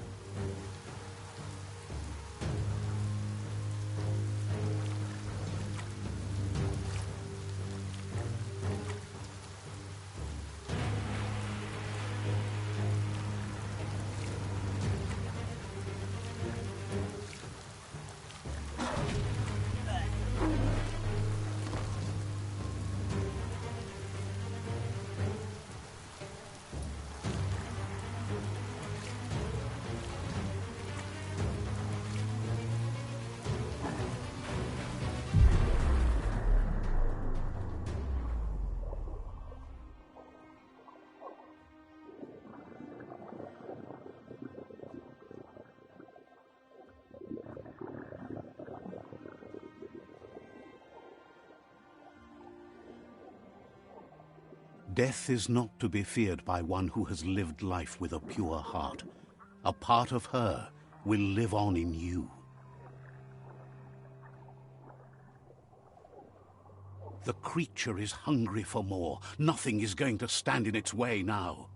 Death is not to be feared by one who has lived life with a pure heart. A part of her will live on in you. The creature is hungry for more. Nothing is going to stand in its way now.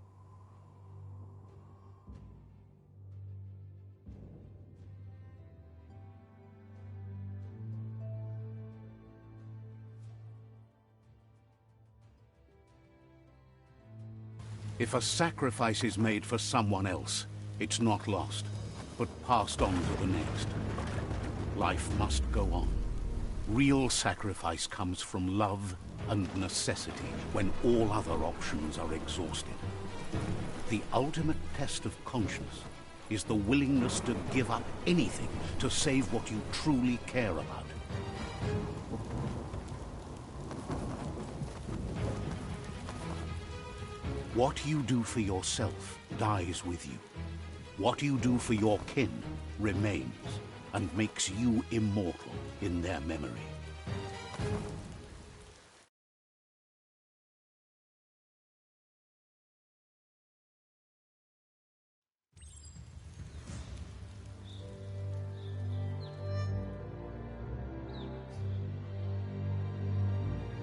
If a sacrifice is made for someone else, it's not lost, but passed on to the next. Life must go on. Real sacrifice comes from love and necessity when all other options are exhausted. The ultimate test of conscience is the willingness to give up anything to save what you truly care about. What you do for yourself dies with you. What you do for your kin remains and makes you immortal in their memory.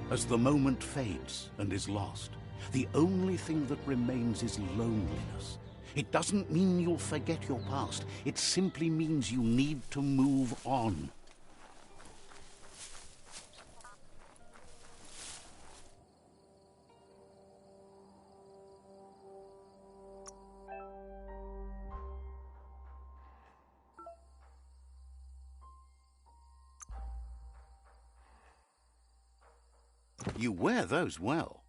As the moment fades and is lost, the only thing that remains is loneliness. It doesn't mean you'll forget your past. It simply means you need to move on. You wear those well.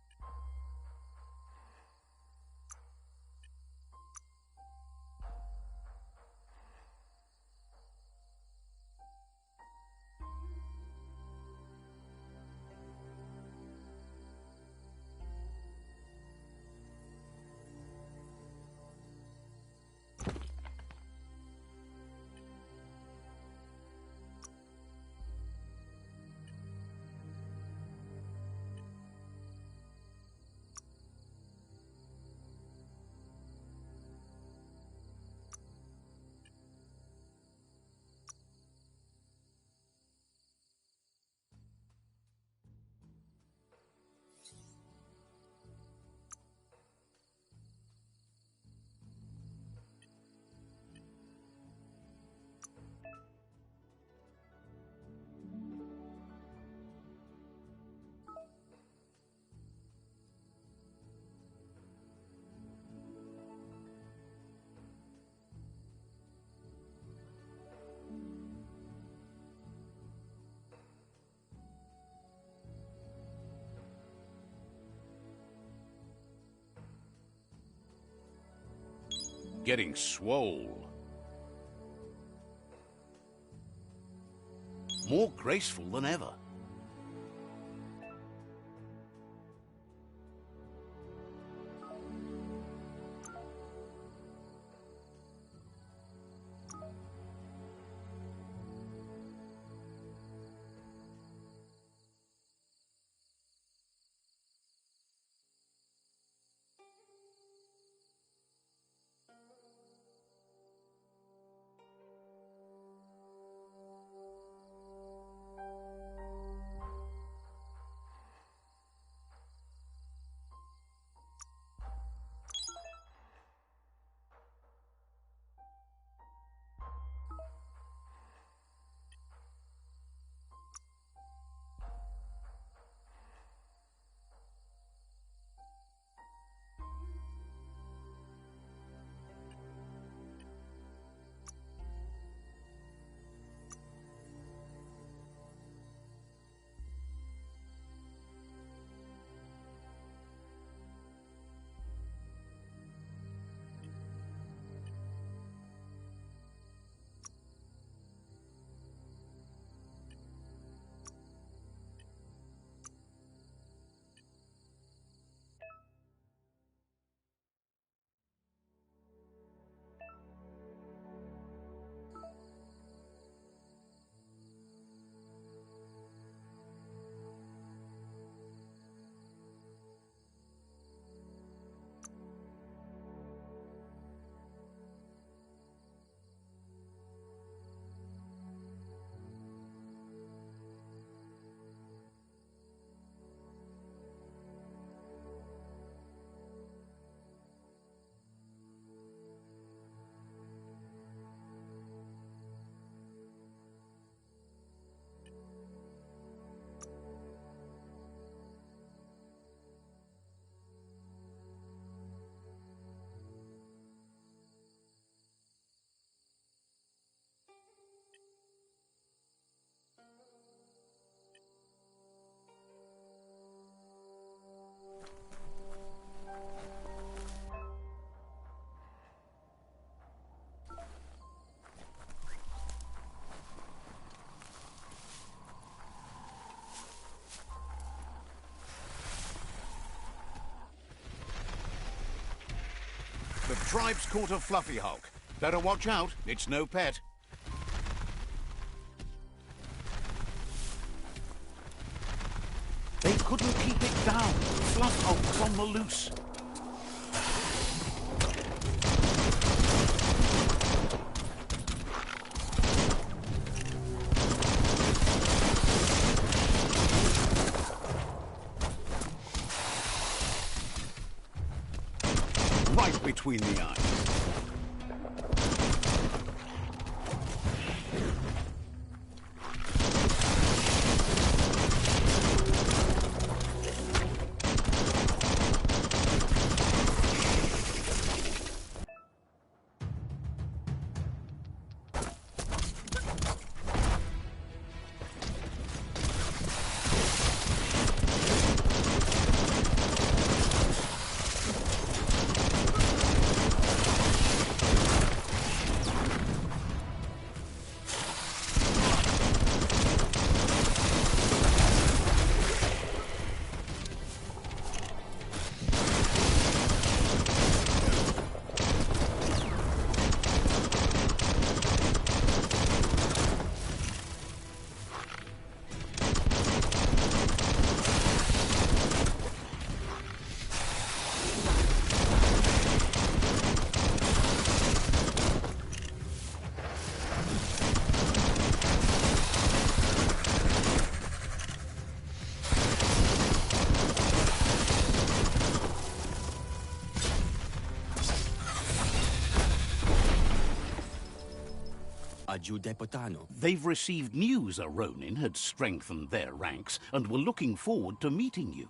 getting swole. More graceful than ever. The tribe's caught a fluffy hulk. Better watch out, it's no pet. They couldn't keep it down. Fluff hulk's on the loose. Right between the eyes. They've received news a Ronin had strengthened their ranks and were looking forward to meeting you.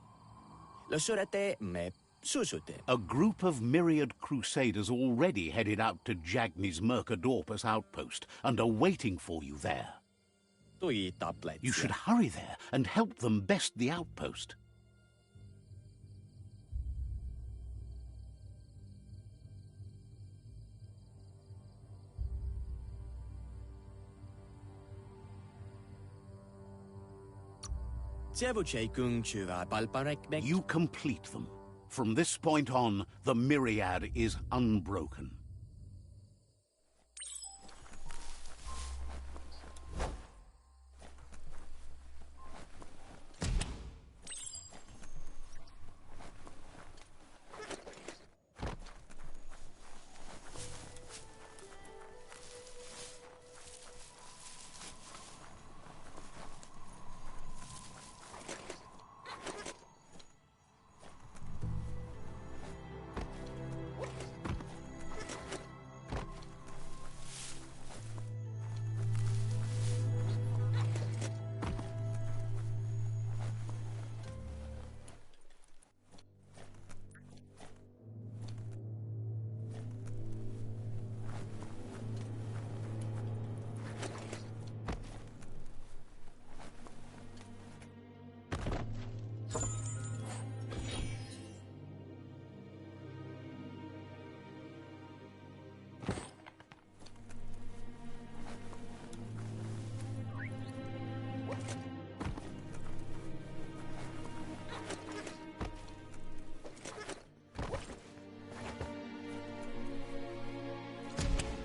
A group of myriad crusaders already headed out to Jagni's Mercadorpus outpost and are waiting for you there. You should hurry there and help them best the outpost. You complete them. From this point on, the myriad is unbroken.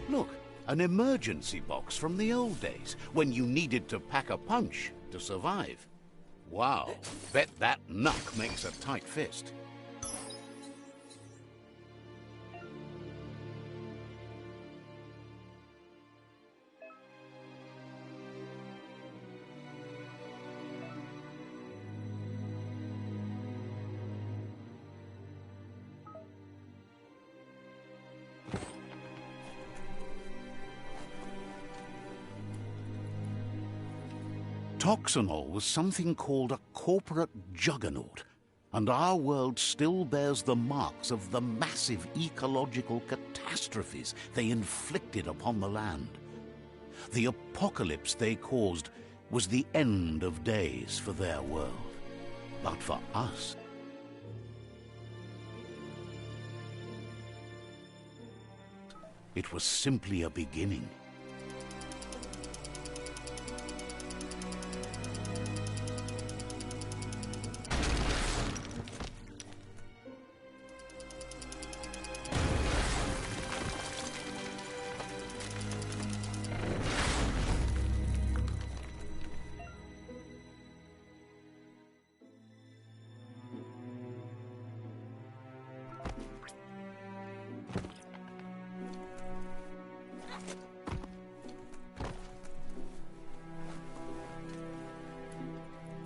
Look, an emergency box from the old days, when you needed to pack a punch to survive. Wow, bet that knuck makes a tight fist. Toxanol was something called a corporate juggernaut, and our world still bears the marks of the massive ecological catastrophes they inflicted upon the land. The apocalypse they caused was the end of days for their world. But for us, it was simply a beginning.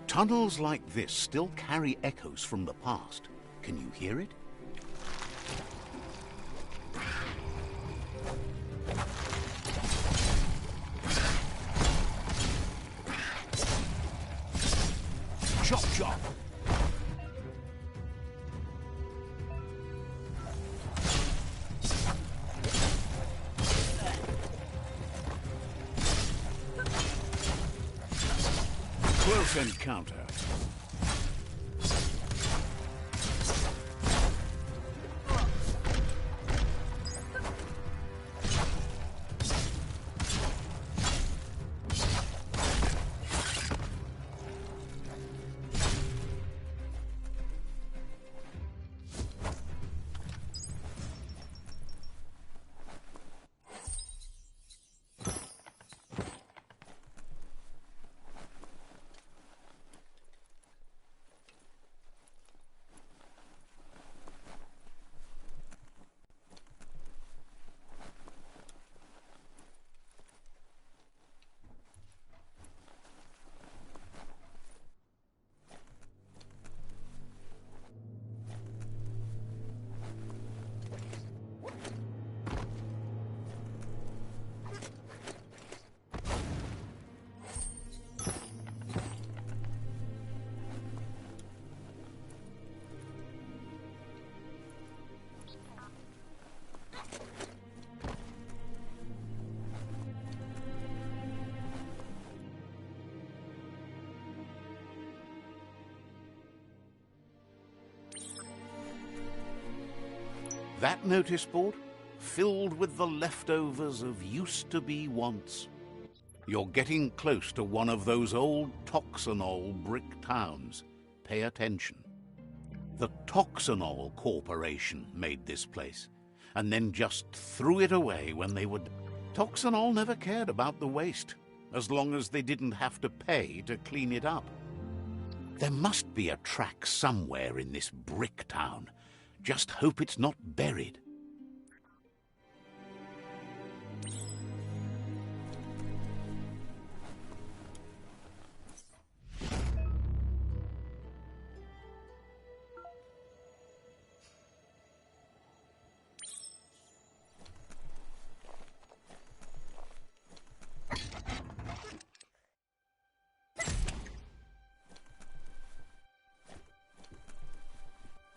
Tunnels like this still carry echoes from the past. Can you hear it? Chop, chop! Close encounter. That notice board? Filled with the leftovers of used-to-be wants. You're getting close to one of those old Toxanol brick towns. Pay attention. The Toxanol Corporation made this place, and then just threw it away when they would. Toxanol never cared about the waste, as long as they didn't have to pay to clean it up. There must be a track somewhere in this brick town. Just hope it's not buried.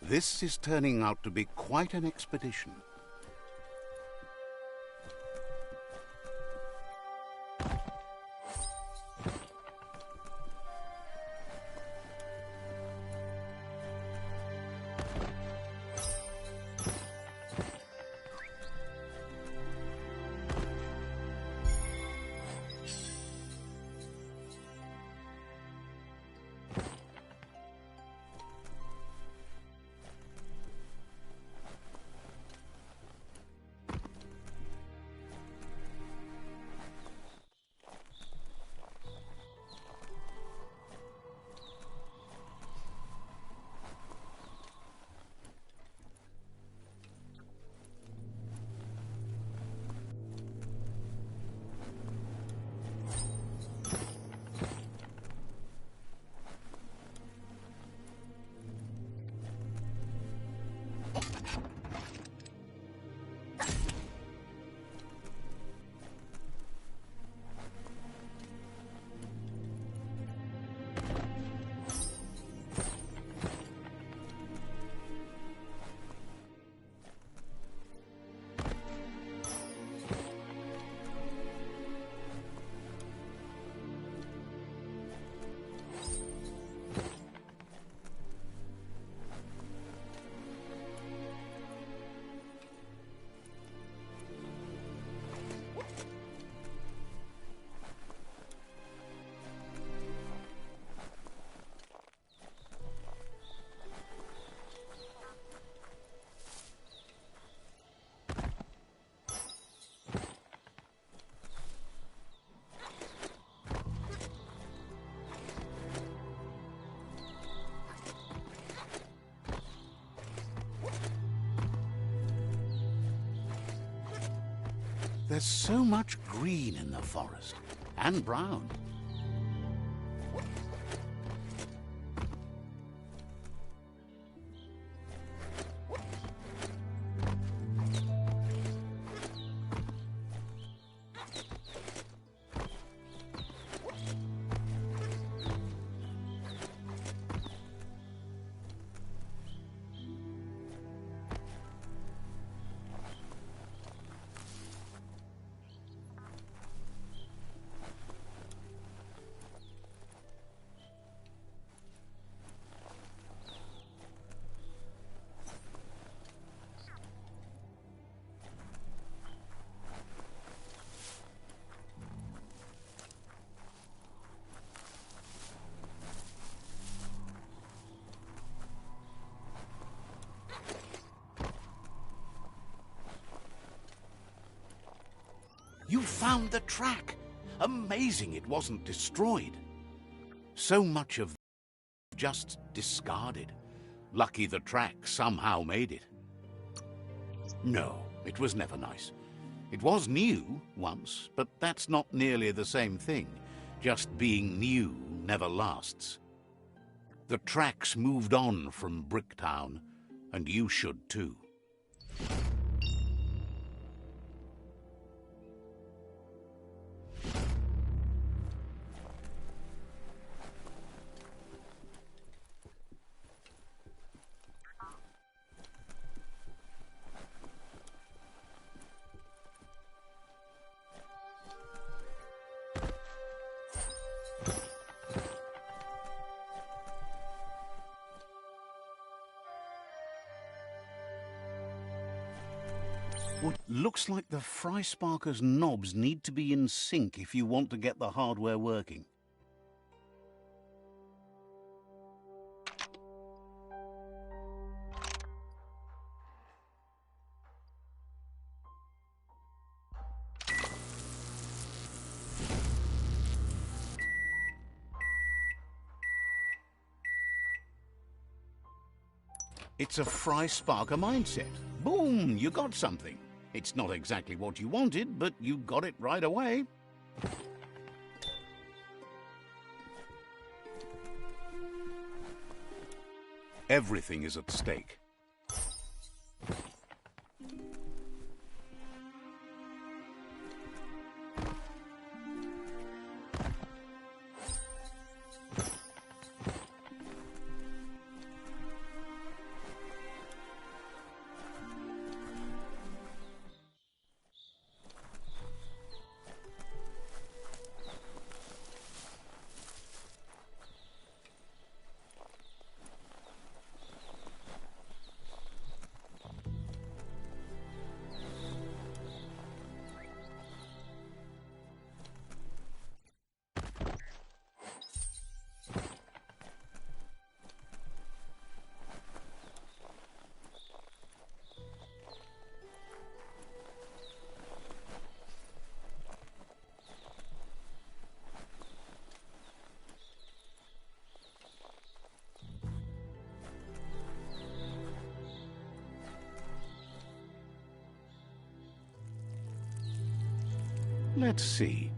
This is turning out to be quite an expedition. There's so much green in the forest, and brown. You found the track! Amazing it wasn't destroyed. So much of just discarded. Lucky the track somehow made it. No, it was never nice. It was new once, but that's not nearly the same thing. Just being new never lasts. The tracks moved on from Bricktown, and you should too. Looks like the Fry Sparker's knobs need to be in sync if you want to get the hardware working. It's a Fry Sparker mindset. Boom, you got something. It's not exactly what you wanted, but you got it right away. Everything is at stake. Let's see.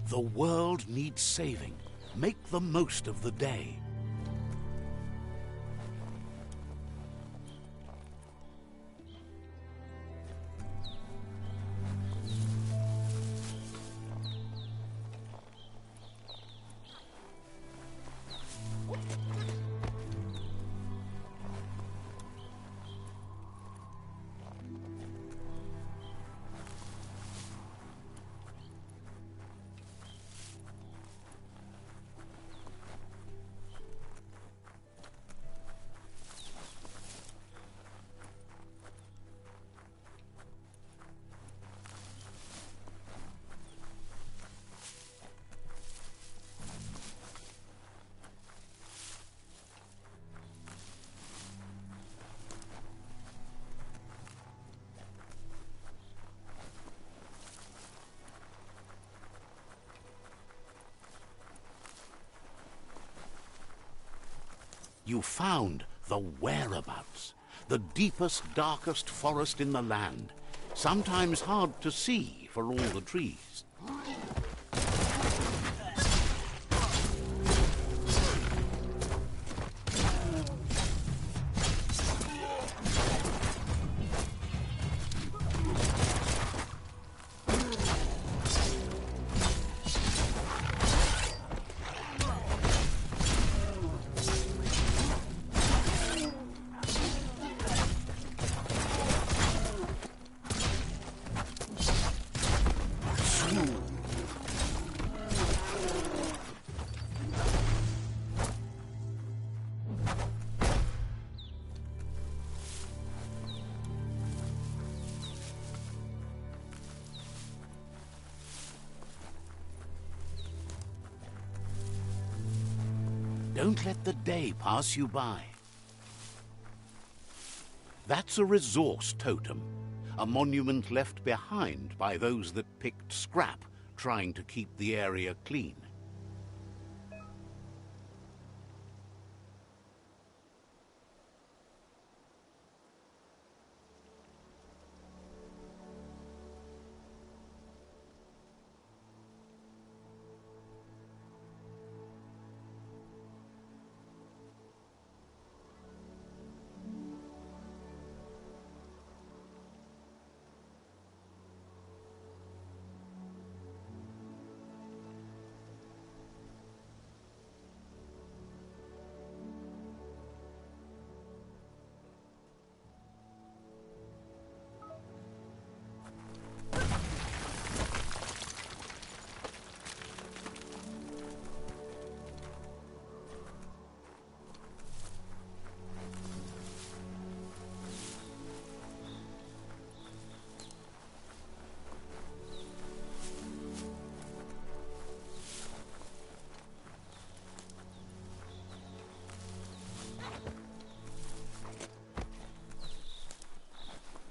The world needs saving. Make the most of the day. You found the whereabouts, the deepest, darkest forest in the land, sometimes hard to see for all the trees. Don't let the day pass you by. That's a resource totem, a monument left behind by those that picked scrap, trying to keep the area clean.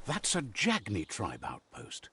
That's a Jagni tribe outpost.